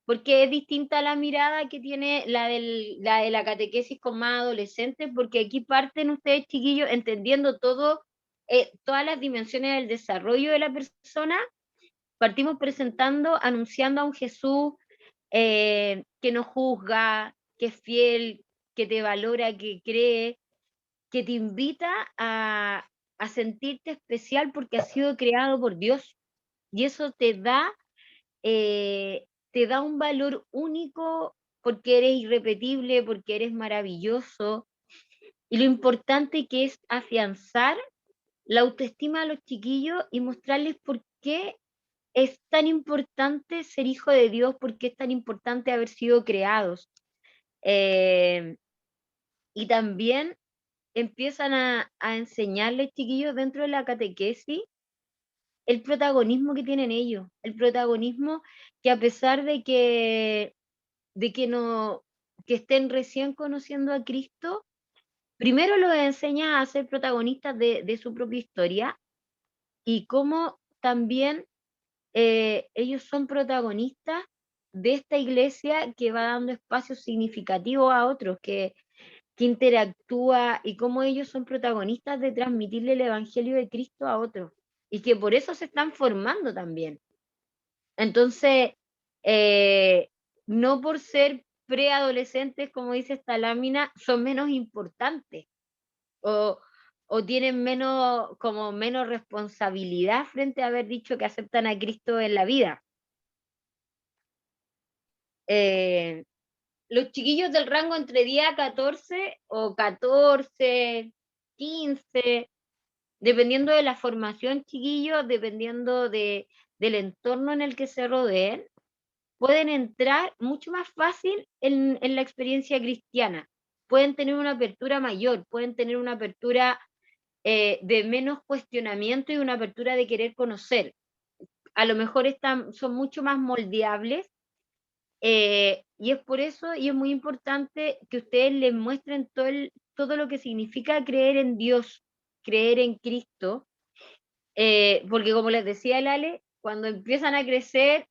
[SPEAKER 3] porque es distinta la mirada que tiene la de la catequesis con más adolescentes, porque aquí parten ustedes, chiquillos, entendiendo todas las dimensiones del desarrollo de la persona. Partimos presentando, anunciando a un Jesús que no juzga, que es fiel, que te valora, que cree, que te invita a sentirte especial porque has sido creado por Dios. Y eso te da un valor único porque eres irrepetible, porque eres maravilloso. Y lo importante que es afianzar la autoestima de los chiquillos y mostrarles por qué es tan importante ser hijo de Dios, por qué es tan importante haber sido creados. Eh, y también empiezan a enseñarles, chiquillos, dentro de la catequesis, el protagonismo que tienen ellos, el protagonismo que a pesar de que no, que estén recién conociendo a Cristo, primero los enseña a ser protagonistas de su propia historia y cómo también ellos son protagonistas de esta iglesia que va dando espacios significativos a otros, que interactúa y cómo ellos son protagonistas de transmitirle el Evangelio de Cristo a otros y que por eso se están formando también. Entonces, no por ser preadolescentes, como dice esta lámina, son menos importantes o, o tienen menos responsabilidad frente a haber dicho que aceptan a Cristo en la vida. Los chiquillos del rango entre 10 a 14 o 14, 15, dependiendo de la formación, chiquillos, dependiendo del entorno en el que se rodeen, pueden entrar mucho más fácil en la experiencia cristiana. Pueden tener una apertura mayor, pueden tener una apertura de menos cuestionamiento y una apertura de querer conocer. A lo mejor son mucho más moldeables, y es por eso, y es muy importante que ustedes les muestren todo lo que significa creer en Dios, creer en Cristo, porque como les decía el Ale, cuando empiezan a crecer,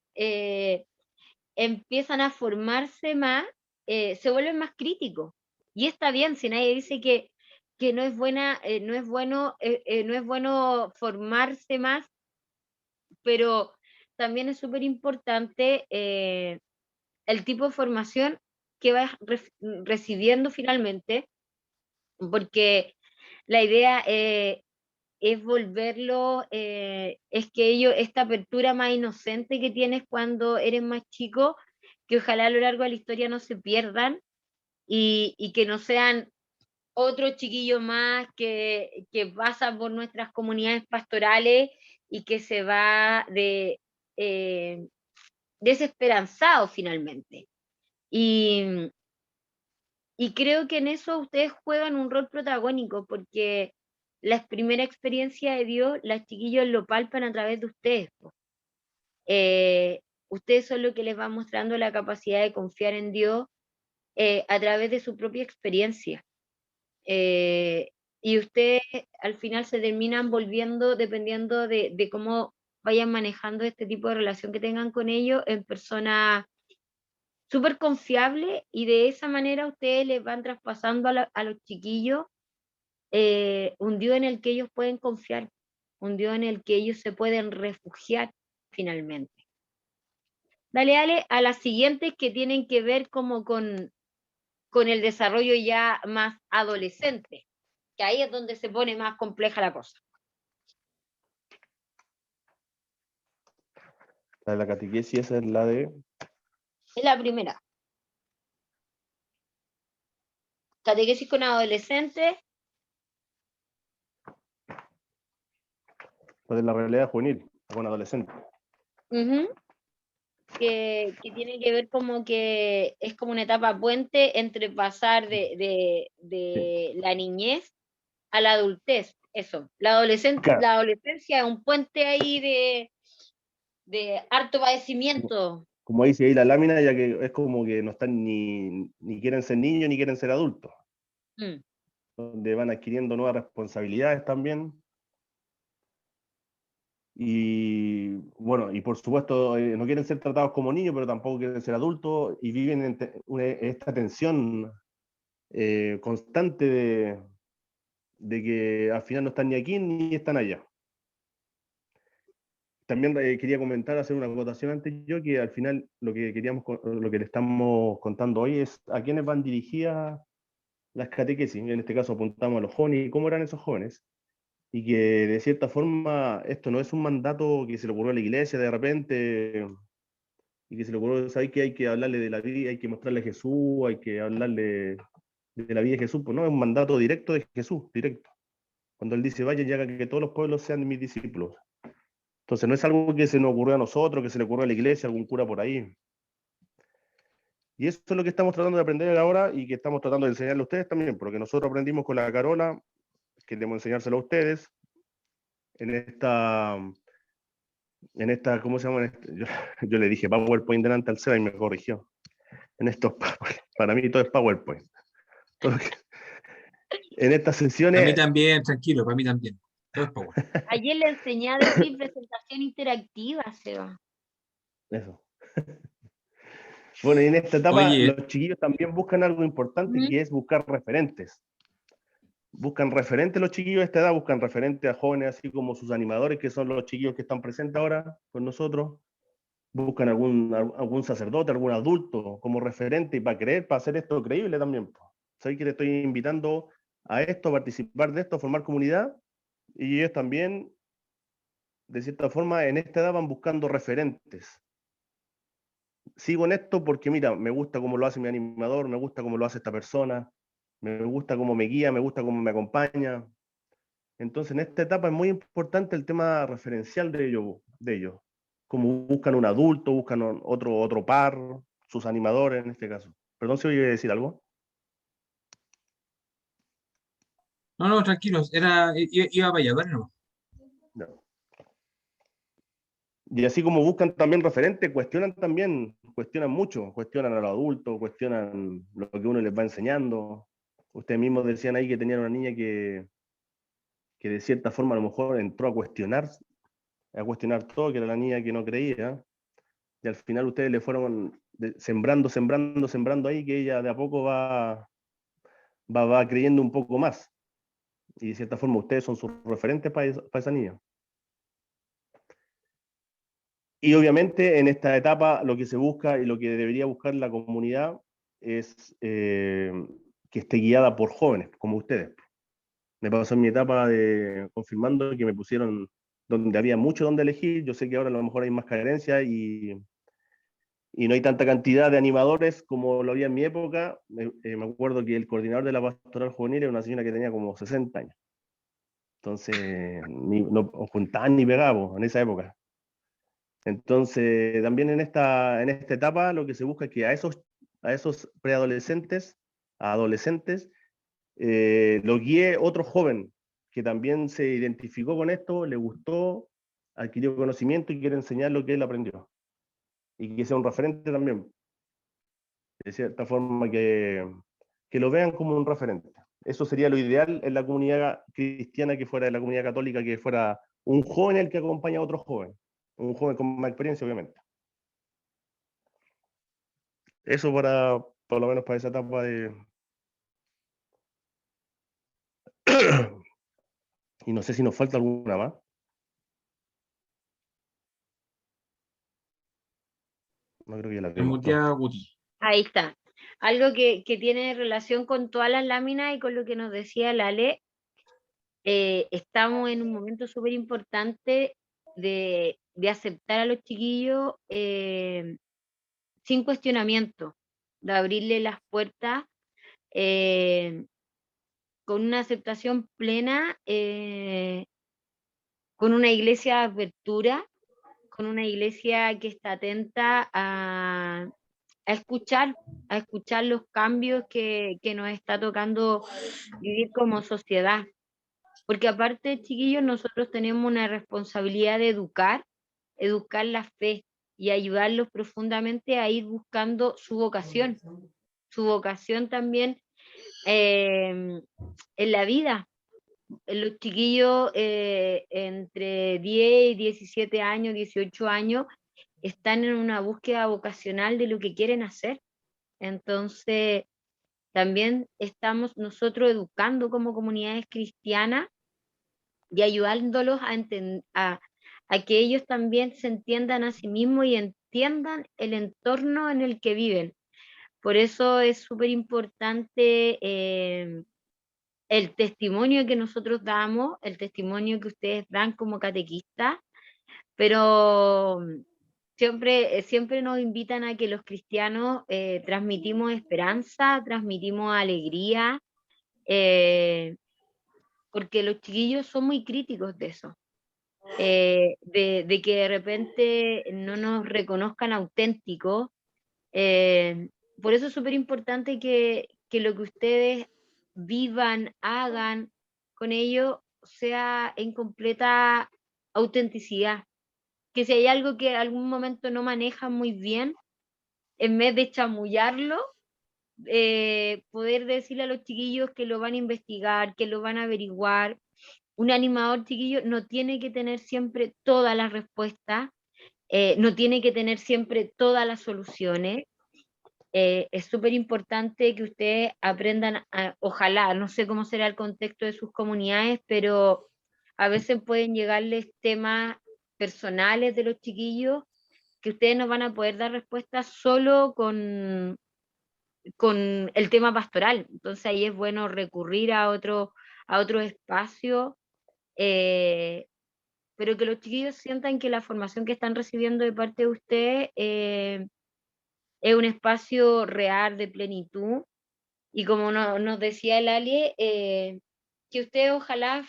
[SPEAKER 3] empiezan a formarse más, se vuelven más críticos. Y está bien, si nadie dice que no es buena, no es bueno formarse más, pero también es súper importante el tipo de formación que vas recibiendo finalmente, porque la idea es volverlo, es que esta apertura más inocente que tienes cuando eres más chico, que ojalá a lo largo de la historia no se pierdan y que no sean otro chiquillo más que pasa por nuestras comunidades pastorales y que se va desesperanzado finalmente. Y creo que en eso ustedes juegan un rol protagónico, porque la primera experiencia de Dios, las chiquillos lo palpan a través de ustedes. Ustedes son lo que les va mostrando la capacidad de confiar en Dios a través de su propia experiencia. Y ustedes al final se terminan volviendo, dependiendo de cómo vayan manejando este tipo de relación que tengan con ellos, en personas súper confiables, y de esa manera ustedes les van traspasando a los chiquillos un Dios en el que ellos pueden confiar, un Dios en el que ellos se pueden refugiar finalmente. Dale a las siguientes, que tienen que ver como con el desarrollo ya más adolescente, que ahí es donde se pone más compleja la cosa.
[SPEAKER 2] La de la catequesis, esa es la de...
[SPEAKER 3] Es la primera. Catequesis con adolescentes.
[SPEAKER 2] La de la realidad juvenil, con adolescentes.
[SPEAKER 3] Que tiene que ver como que es como una etapa puente entre pasar de la niñez a la adultez. Eso,
[SPEAKER 2] Claro.
[SPEAKER 3] la adolescencia es un puente ahí de harto padecimiento.
[SPEAKER 2] Como dice ahí la lámina, ya que es como que no están ni quieren ser niños ni quieren ser adultos. Donde van adquiriendo nuevas responsabilidades también. Y bueno, y por supuesto no quieren ser tratados como niños, pero tampoco quieren ser adultos, y viven esta tensión constante de que al final no están ni aquí ni están allá. También quería comentar, hacer una acotación antes yo, que al final lo que le estamos contando hoy es a quiénes van dirigidas las catequesis. En este caso apuntamos a los jóvenes y cómo eran esos jóvenes. Y que de cierta forma esto no es un mandato que se le ocurrió a la iglesia de repente, y que se le ocurrió, ¿sabes? Que hay que hablarle de la vida, hay que mostrarle a Jesús, hay que hablarle de la vida de Jesús. Pues no, es un mandato directo de Jesús, directo. Cuando él dice, vayan y hagan que todos los pueblos sean mis discípulos. Entonces no es algo que se nos ocurrió a nosotros, que se le ocurrió a la iglesia, a algún cura por ahí. Y eso es lo que estamos tratando de aprender ahora y que estamos tratando de enseñarle a ustedes también, porque nosotros aprendimos con la Carola, queremos enseñárselo a ustedes, en esta, ¿cómo se llama? Yo le dije PowerPoint delante al Seba y me corrigió. En estos, para mí todo es PowerPoint. En estas sesiones...
[SPEAKER 1] Para mí también, tranquilo, para mí también. Todo es Power.
[SPEAKER 3] Ayer le enseñé a decir presentación interactiva, Seba.
[SPEAKER 2] Eso. Bueno, y en esta etapa
[SPEAKER 1] Oye,
[SPEAKER 2] los chiquillos también buscan algo importante, que es buscar referentes. Buscan referentes los chiquillos de esta edad, buscan referentes a jóvenes así como sus animadores, que son los chiquillos que están presentes ahora con nosotros. buscan algún sacerdote, algún adulto como referente y para hacer esto creíble también. Sabéis que te estoy invitando a esto, a participar de esto, a formar comunidad, y ellos también, de cierta forma, en esta edad van buscando referentes. Sigo en esto porque, mira, me gusta cómo lo hace mi animador, me gusta cómo lo hace esta persona, me gusta cómo me guía, me gusta cómo me acompaña. Entonces, en esta etapa es muy importante el tema referencial de ellos. Como buscan un adulto, buscan otro par, sus animadores en este caso. Perdón si voy a decir algo.
[SPEAKER 1] No, no, tranquilos, iba para allá, dale nomás.
[SPEAKER 2] No. Y así como buscan también referentes, cuestionan mucho, cuestionan a los adultos, cuestionan lo que uno les va enseñando. Ustedes mismos decían ahí que tenían una niña que de cierta forma a lo mejor entró a cuestionar todo, que era la niña que no creía, y al final ustedes le fueron sembrando ahí, que ella de a poco va creyendo un poco más. Y de cierta forma ustedes son sus referentes para esa niña. Y obviamente en esta etapa lo que se busca y lo que debería buscar la comunidad es que esté guiada por jóvenes como ustedes. Me pasó en mi etapa de confirmando que me pusieron donde había mucho donde elegir. Yo sé que ahora a lo mejor hay más carencia y no hay tanta cantidad de animadores como lo había en mi época. Me acuerdo que el coordinador de la pastoral juvenil era una señora que tenía como 60 años. Entonces, no juntaban ni pegaban en esa época. Entonces, también en esta etapa lo que se busca es que a esos preadolescentes, a adolescentes, lo guíe otro joven que también se identificó con esto, le gustó, adquirió conocimiento y quiere enseñar lo que él aprendió. Y que sea un referente también. De cierta forma que lo vean como un referente. Eso sería lo ideal en la comunidad cristiana, que fuera de la comunidad católica, que fuera un joven el que acompaña a otro joven. Un joven con más experiencia, obviamente. Eso por lo menos para esa etapa de... Y no sé si nos falta alguna más. No creo que ya la tenemos todas.
[SPEAKER 1] Mutea Guti.
[SPEAKER 3] Ahí está. Algo que tiene relación con todas las láminas y con lo que nos decía Lale, estamos en un momento súper importante de aceptar a los chiquillos sin cuestionamiento, de abrirle las puertas con una aceptación plena, con una iglesia de apertura, con una iglesia que está atenta a escuchar los cambios que nos está tocando vivir como sociedad. Porque aparte, chiquillos, nosotros tenemos una responsabilidad de educar la fe y ayudarlos profundamente a ir buscando su vocación también en la vida. Los chiquillos entre 10 y 17 años, 18 años, están en una búsqueda vocacional de lo que quieren hacer. Entonces, también estamos nosotros educando como comunidades cristianas y ayudándolos a que ellos también se entiendan a sí mismos y entiendan el entorno en el que viven. Por eso es súper importante el testimonio que nosotros damos, el testimonio que ustedes dan como catequistas, pero siempre nos invitan a que los cristianos transmitimos esperanza, transmitimos alegría, porque los chiquillos son muy críticos de eso, de que de repente no nos reconozcan auténticos. Por eso es súper importante que lo que ustedes vivan, hagan con ellos, sea en completa autenticidad. Que si hay algo que en algún momento no manejan muy bien, en vez de chamullarlo, poder decirle a los chiquillos que lo van a investigar, que lo van a averiguar. Un animador, chiquillo, no tiene que tener siempre todas las respuestas, no tiene que tener siempre todas las soluciones. Es súper importante que ustedes aprendan, ojalá, no sé cómo será el contexto de sus comunidades, pero a veces pueden llegarles temas personales de los chiquillos que ustedes nos van a poder dar respuestas solo con el tema pastoral. Entonces ahí es bueno recurrir a otro espacio, pero que los chiquillos sientan que la formación que están recibiendo de parte de ustedes es un espacio real de plenitud. Y como nos decía el Ali, que ustedes ojalá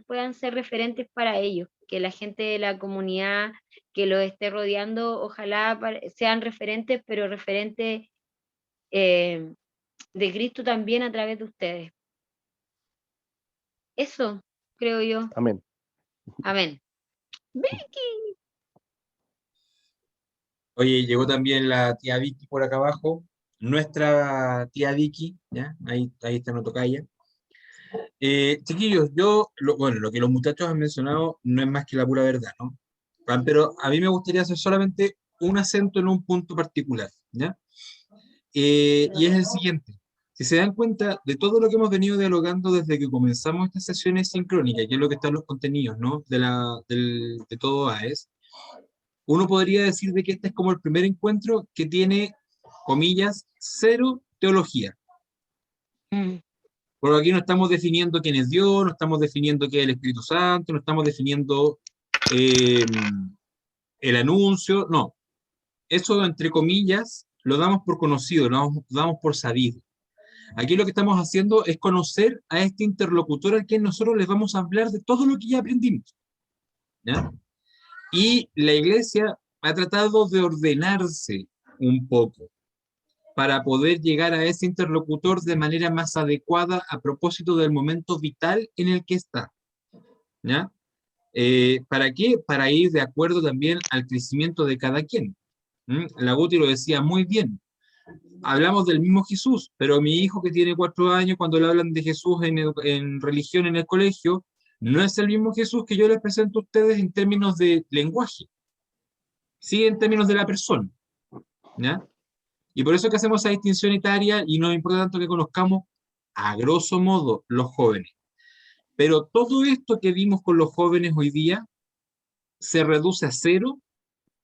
[SPEAKER 3] puedan ser referentes para ellos, que la gente de la comunidad que los esté rodeando, ojalá sean referentes, pero referentes de Cristo también a través de ustedes. Eso, creo yo.
[SPEAKER 2] Amén.
[SPEAKER 3] Amén. Vicky.
[SPEAKER 1] Oye, llegó también la tía Vicky por acá abajo, nuestra tía Vicky, ¿ya? Ahí está, no tocaya. Chiquillos, bueno, lo que los muchachos han mencionado no es más que la pura verdad, ¿no? Pero a mí me gustaría hacer solamente un acento en un punto particular, ¿ya? Y es el siguiente. Si se dan cuenta de todo lo que hemos venido dialogando desde que comenzamos estas sesiones sincrónicas, que es lo que están los contenidos, ¿no? De todo AES, uno podría decir de que este es como el primer encuentro que tiene, comillas, cero teología. Porque aquí no estamos definiendo quién es Dios, no estamos definiendo qué es el Espíritu Santo, no estamos definiendo el anuncio, no. Eso, entre comillas, lo damos por conocido, lo damos por sabido. Aquí lo que estamos haciendo es conocer a este interlocutor al que nosotros les vamos a hablar de todo lo que ya aprendimos, ¿ya? Y la iglesia ha tratado de ordenarse un poco para poder llegar a ese interlocutor de manera más adecuada a propósito del momento vital en el que está, ¿ya? ¿Para qué? Para ir de acuerdo también al crecimiento de cada quien. La Guti lo decía muy bien. Hablamos del mismo Jesús, pero mi hijo que tiene 4 años, cuando le hablan de Jesús en religión en el colegio, no es el mismo Jesús que yo les presento a ustedes en términos de lenguaje, sí en términos de la persona, ¿ya? Y por eso que hacemos esa distinción etaria y no importa tanto que conozcamos a grosso modo los jóvenes. Pero todo esto que vimos con los jóvenes hoy día se reduce a cero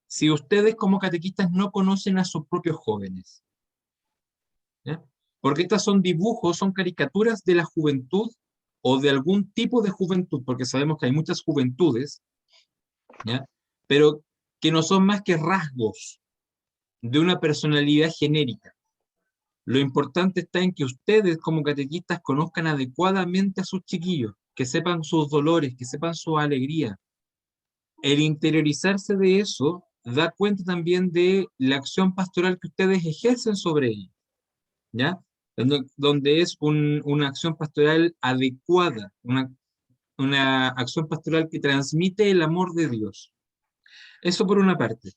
[SPEAKER 1] si ustedes como catequistas no conocen a sus propios jóvenes, ¿ya? Porque estas son dibujos, son caricaturas de la juventud o de algún tipo de juventud, porque sabemos que hay muchas juventudes, ¿ya? Pero que no son más que rasgos de una personalidad genérica. Lo importante está en que ustedes como catequistas conozcan adecuadamente a sus chiquillos, que sepan sus dolores, que sepan su alegría. El interiorizarse de eso da cuenta también de la acción pastoral que ustedes ejercen sobre ellos, ¿ya? Donde es una acción pastoral adecuada, una acción pastoral que transmite el amor de Dios. Eso por una parte.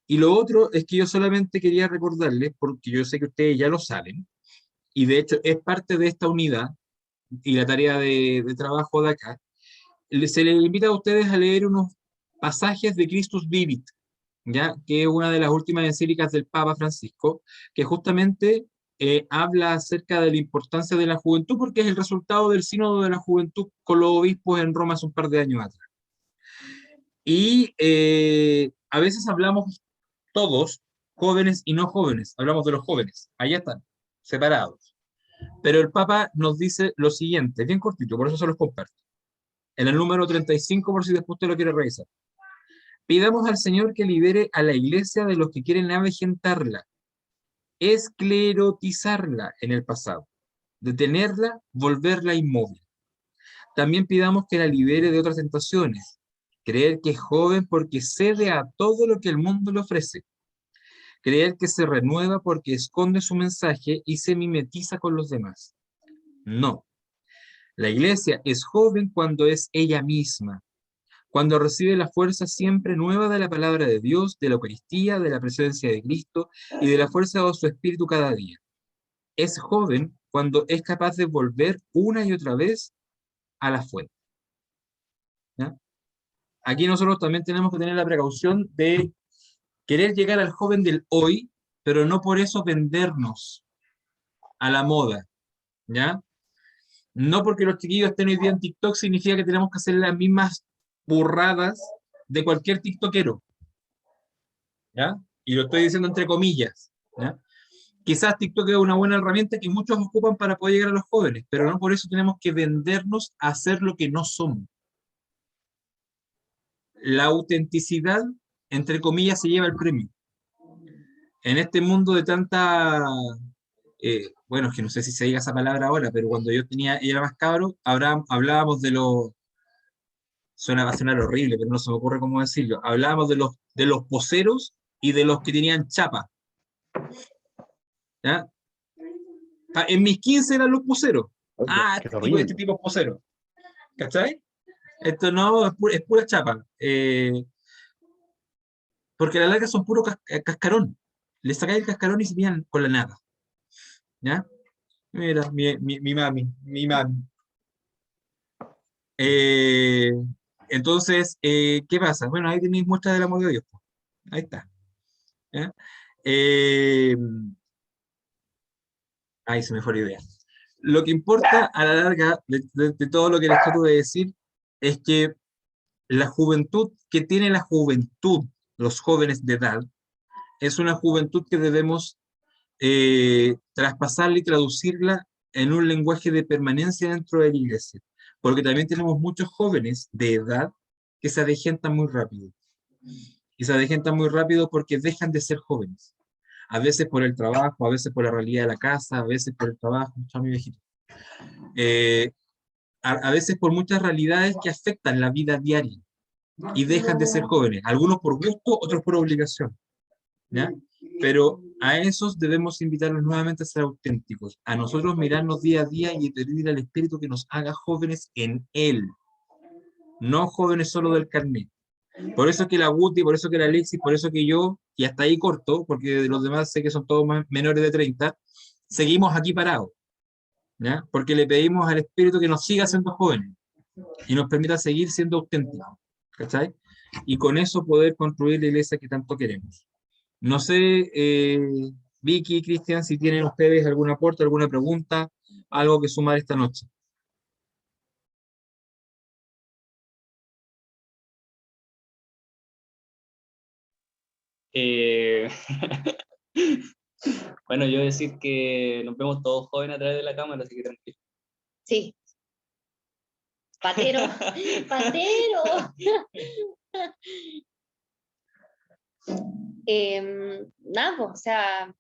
[SPEAKER 1] Y lo otro es que yo solamente quería recordarles, porque yo sé que ustedes ya lo saben, y de hecho es parte de esta unidad y la tarea de trabajo de acá, se les invita a ustedes a leer unos pasajes de Christus Vivit, ¿ya? Que es una de las últimas encíclicas del Papa Francisco, que justamente habla acerca de la importancia de la juventud, porque es el resultado del sínodo de la juventud con los obispos en Roma hace un par de años atrás. Y a veces hablamos todos, jóvenes y no jóvenes, hablamos de los jóvenes, allá están, separados. Pero el Papa nos dice lo siguiente, bien cortito, por eso se los comparto. En el número 35, por si después usted lo quiere revisar. Pidamos al Señor que libere a la iglesia de los que quieren avejentarla, esclerotizarla en el pasado, detenerla, volverla inmóvil. También pidamos que la libere de otras tentaciones, creer que es joven porque cede a todo lo que el mundo le ofrece, creer que se renueva porque esconde su mensaje y se mimetiza con los demás. No. La iglesia es joven cuando es ella misma, cuando recibe la fuerza siempre nueva de la palabra de Dios, de la Eucaristía, de la presencia de Cristo y de la fuerza de su espíritu cada día. Es joven cuando es capaz de volver una y otra vez a la fuente, ¿ya? Aquí nosotros también tenemos que tener la precaución de querer llegar al joven del hoy, pero no por eso vendernos a la moda, ¿ya? No porque los chiquillos estén hoy día en TikTok significa que tenemos que hacer las mismas burradas de cualquier tiktokero. ¿ya? Y lo estoy diciendo entre comillas, ¿ya? Quizás TikTok es una buena herramienta que muchos ocupan para poder llegar a los jóvenes, pero no por eso tenemos que vendernos a ser lo que no somos. La autenticidad, entre comillas, se lleva el premio. En este mundo de tanta, bueno, es que no sé si se diga esa palabra ahora, pero cuando yo era más cabro, hablábamos de los, va a sonar horrible, pero no se me ocurre cómo decirlo, hablábamos de los poseros y de los que tenían chapa, ¿ya? En mis 15 eran los poseros.
[SPEAKER 2] Oye,
[SPEAKER 1] Ah,
[SPEAKER 2] qué
[SPEAKER 1] este
[SPEAKER 2] horrible.
[SPEAKER 1] tipo es posero, ¿cachai? Esto no, es pura chapa. Porque a la larga son puro cascarón. Le sacáis el cascarón y se quedan con la nada. ¿Ya? Mira, mi mami, mi mami. Eh, entonces, ¿qué pasa? Bueno, ahí tenéis muestra del amor de Dios, po. Ahí está. ¿Ya? Eh, ahí se me fue la idea. Lo que importa a la larga de todo lo que les trato de decir es que la juventud que tiene la juventud, los jóvenes de edad, es una juventud que debemos traspasarla y traducirla en un lenguaje de permanencia dentro de la iglesia. Porque también tenemos muchos jóvenes de edad que se avejentan muy rápido. Y se avejentan muy rápido porque dejan de ser jóvenes. A veces por el trabajo, a veces por la realidad de la casa, a veces por el trabajo, chao, mi viejito. Eh, a veces por muchas realidades que afectan la vida diaria y dejan de ser jóvenes, algunos por gusto, otros por obligación, ¿ya? Pero a esos debemos invitarlos nuevamente a ser auténticos, a nosotros mirarnos día a día y pedir al Espíritu que nos haga jóvenes en Él, no jóvenes solo del carnet. Por eso que la Guti, por eso que la Alexis, por eso que yo, y hasta ahí corto, porque los demás sé que son todos menores de 30, seguimos aquí parados, ¿ya? Porque le pedimos al Espíritu que nos siga siendo jóvenes y nos permita seguir siendo auténticos, ¿cachai? Y con eso poder construir la iglesia que tanto queremos. No sé, Vicky, Cristian, si tienen ustedes algún aporte, alguna pregunta, algo que sumar esta noche.
[SPEAKER 5] Eh, bueno, yo decir que nos vemos todos jóvenes a través de la cámara, así que tranquilo.
[SPEAKER 4] Sí. Patero, patero. Nada, pues, o sea,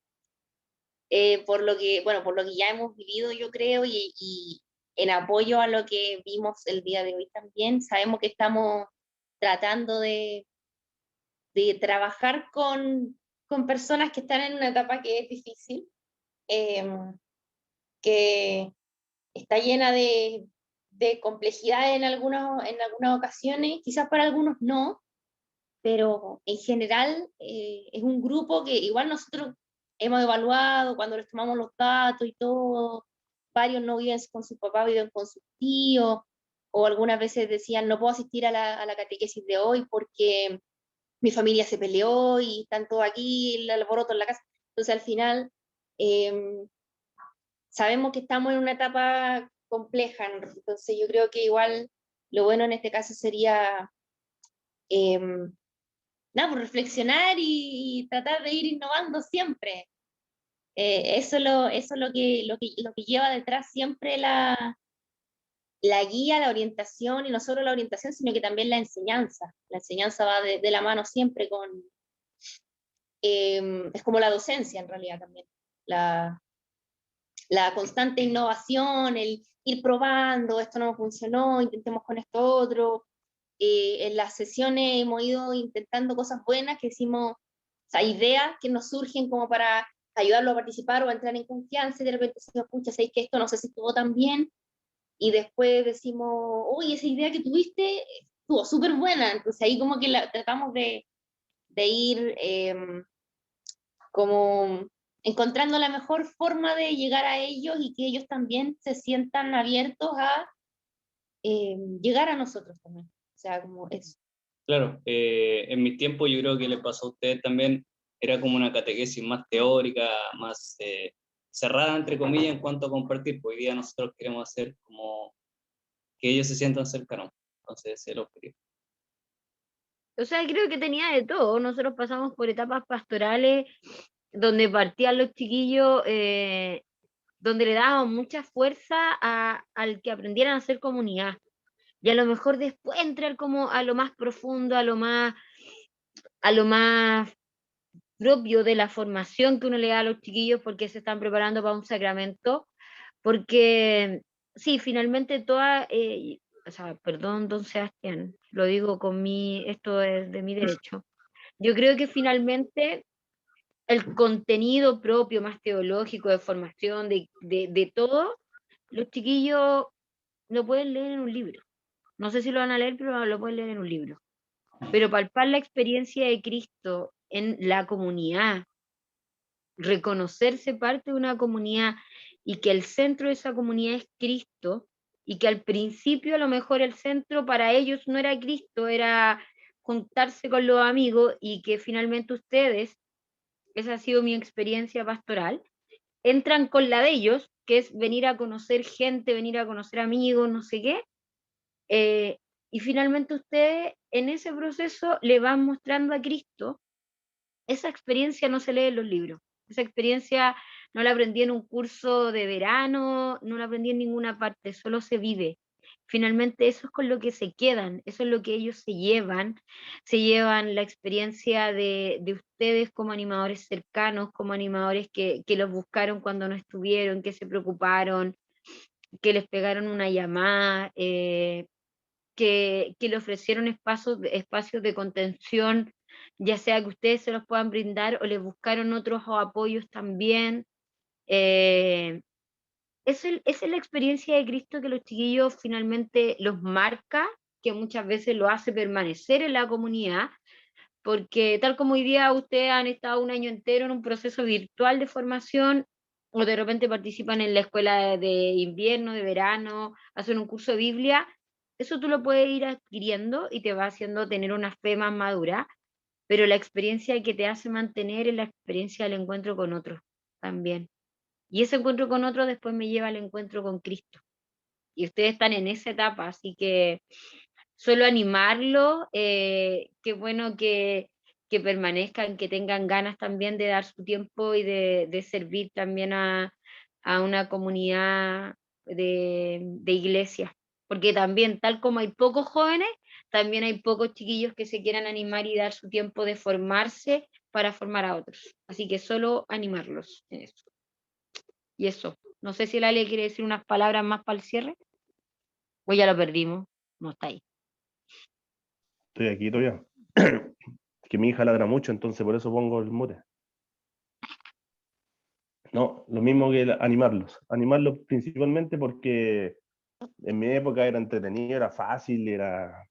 [SPEAKER 4] por lo que, bueno, por lo que ya hemos vivido, yo creo, y en apoyo a lo que vimos el día de hoy también, sabemos que estamos tratando de trabajar con personas que están en una etapa que es difícil, que está llena de complejidad en algunas ocasiones, quizás para algunos no, pero en general es un grupo que igual nosotros hemos evaluado cuando les tomamos los datos y todo, varios no viven con sus papás, viven con sus tíos, o algunas veces decían, no puedo asistir a la catequesis de hoy porque mi familia se peleó y están todos aquí, el alboroto en la casa. Entonces al final sabemos que estamos en una etapa compleja, entonces yo creo que igual lo bueno en este caso sería nada, pues reflexionar y tratar de ir innovando siempre. Eso es lo que lleva detrás siempre la guía, la orientación, y no solo la orientación, sino que también la enseñanza. La enseñanza va de la mano siempre con, es como la docencia en realidad también. La constante innovación, el ir probando, esto no funcionó, intentemos con esto otro. En las sesiones hemos ido intentando cosas buenas que decimos, o sea, ideas que nos surgen como para ayudarlo a participar o a entrar en confianza, y de repente decimos, pucha, ¿sabes que esto no sé si estuvo tan bien? Y después decimos, uy, esa idea que tuviste estuvo súper buena, entonces ahí como que tratamos de ir como encontrando la mejor forma de llegar a ellos y que ellos también se sientan abiertos a llegar a nosotros también. O sea, como eso.
[SPEAKER 5] Claro, en mi tiempo yo creo que le pasó a ustedes también, era como una catequesis más teórica, más cerrada, entre comillas, en cuanto a compartir, pues hoy día nosotros queremos hacer como que ellos se sientan cercanos, entonces ese es el objetivo.
[SPEAKER 3] O sea, creo que tenía de todo. Nosotros pasamos por etapas pastorales donde partían los chiquillos, donde le dábamos mucha fuerza al que aprendieran a hacer comunidad. Y a lo mejor después entrar como a lo más profundo, a lo más propio de la formación que uno le da a los chiquillos porque se están preparando para un sacramento. Porque sí, finalmente o sea, perdón, don Sebastián, lo digo esto es de mi derecho. Yo creo que finalmente el contenido propio, más teológico, de formación, de todo, los chiquillos lo pueden leer en un libro. No sé si lo van a leer, pero lo pueden leer en un libro. Pero palpar la experiencia de Cristo en la comunidad, reconocerse parte de una comunidad y que el centro de esa comunidad es Cristo, y que al principio a lo mejor el centro para ellos no era Cristo, era juntarse con los amigos, y que finalmente ustedes, esa ha sido mi experiencia pastoral, entran con la de ellos, que es venir a conocer gente, venir a conocer amigos, no sé qué, y finalmente ustedes en ese proceso le van mostrando a Cristo. Esa experiencia no se lee en los libros, esa experiencia no la aprendí en un curso de verano, no la aprendí en ninguna parte, solo se vive. Finalmente eso es con lo que se quedan, eso es lo que ellos se llevan la experiencia de ustedes como animadores cercanos, como animadores que los buscaron cuando no estuvieron, que se preocuparon, que les pegaron una llamada, que le ofrecieron espacios de contención, ya sea que ustedes se los puedan brindar o les buscaron otros apoyos también. Eh, esa es la experiencia de Cristo que los chiquillos finalmente los marca, que muchas veces lo hace permanecer en la comunidad, porque tal como hoy día ustedes han estado un año entero en un proceso virtual de formación, o de repente participan en la escuela de invierno, de verano, hacen un curso de Biblia, eso tú lo puedes ir adquiriendo y te va haciendo tener una fe más madura, pero la experiencia que te hace mantener es la experiencia del encuentro con otros también. Y ese encuentro con otros después me lleva al encuentro con Cristo. Y ustedes están en esa etapa, así que solo animarlo, qué bueno que permanezcan, que tengan ganas también de dar su tiempo y de servir también a una comunidad de iglesia. Porque también, tal como hay pocos jóvenes, también hay pocos chiquillos que se quieran animar y dar su tiempo de formarse para formar a otros. Así que solo animarlos en eso. Y eso. No sé si el Ale quiere decir unas palabras más para el cierre. O ya lo perdimos. No está ahí.
[SPEAKER 2] Estoy aquí todavía. Que mi hija ladra mucho, entonces por eso pongo el mute. No, lo mismo que animarlos principalmente porque en mi época era entretenido, era fácil, era,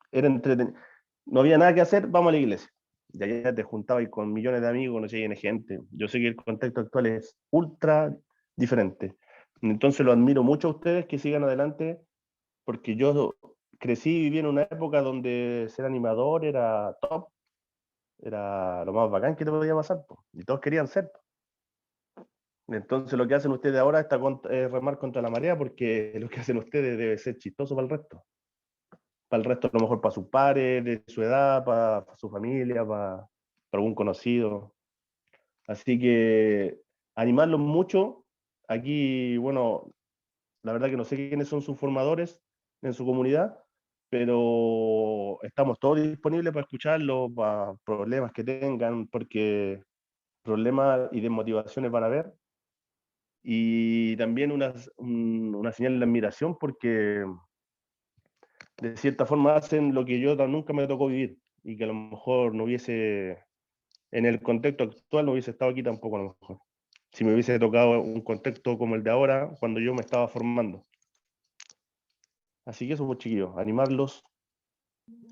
[SPEAKER 2] era entretenido. No había nada que hacer, vamos a la iglesia. Y allá te juntabas con millones de amigos, no sé, llena de gente. Yo sé que el contexto actual es ultra diferente. Entonces lo admiro mucho a ustedes que sigan adelante, porque yo crecí y viví en una época donde ser animador era top, era lo más bacán que te podía pasar, po, y todos querían ser. Entonces lo que hacen ustedes ahora es remar contra la marea, porque lo que hacen ustedes debe ser chistoso para el resto. Para el resto, a lo mejor para sus pares de su edad, para su familia, para algún conocido. Así que animarlos mucho. Aquí, bueno, la verdad que no sé quiénes son sus formadores en su comunidad, pero estamos todos disponibles para escucharlos, para problemas que tengan, porque problemas y desmotivaciones van a haber. Y también una señal de admiración, porque de cierta forma hacen lo que yo nunca me tocó vivir, y que a lo mejor no hubiese, en el contexto actual, no hubiese estado aquí tampoco a lo mejor. Si me hubiese tocado un contexto como el de ahora, cuando yo me estaba formando. Así que eso, pues chiquillos, animarlos,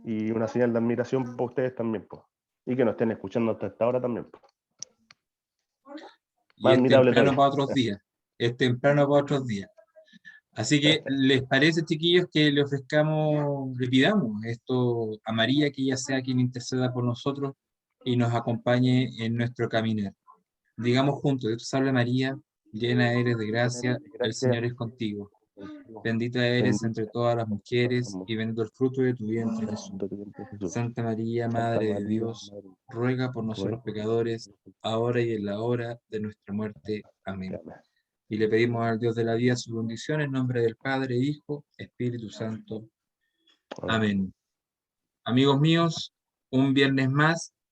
[SPEAKER 2] y una señal de admiración para ustedes también, pues. Y que nos estén escuchando hasta esta hora también, pues.
[SPEAKER 1] Y
[SPEAKER 2] Más
[SPEAKER 1] es
[SPEAKER 2] admirable
[SPEAKER 1] temprano
[SPEAKER 2] todavía.
[SPEAKER 1] para otros días. Es temprano para otros días. Así que, ¿les parece, chiquillos, que le ofrezcamos, le pidamos esto a María, que ella sea quien interceda por nosotros y nos acompañe en nuestro caminar? Digamos juntos: Dios te salve María, llena eres de gracia, el
[SPEAKER 2] Gracias.
[SPEAKER 1] Señor es contigo. Bendita eres entre todas las mujeres,
[SPEAKER 2] mujeres,
[SPEAKER 1] y bendito el fruto de tu vientre, Jesús. Santa María, Madre de Dios, ruega por nosotros pecadores, ahora y en la hora de nuestra muerte. Amén. Y le pedimos al Dios de la vida su bendición en nombre del Padre, Hijo, Espíritu Santo. Amén. Amigos míos, un viernes más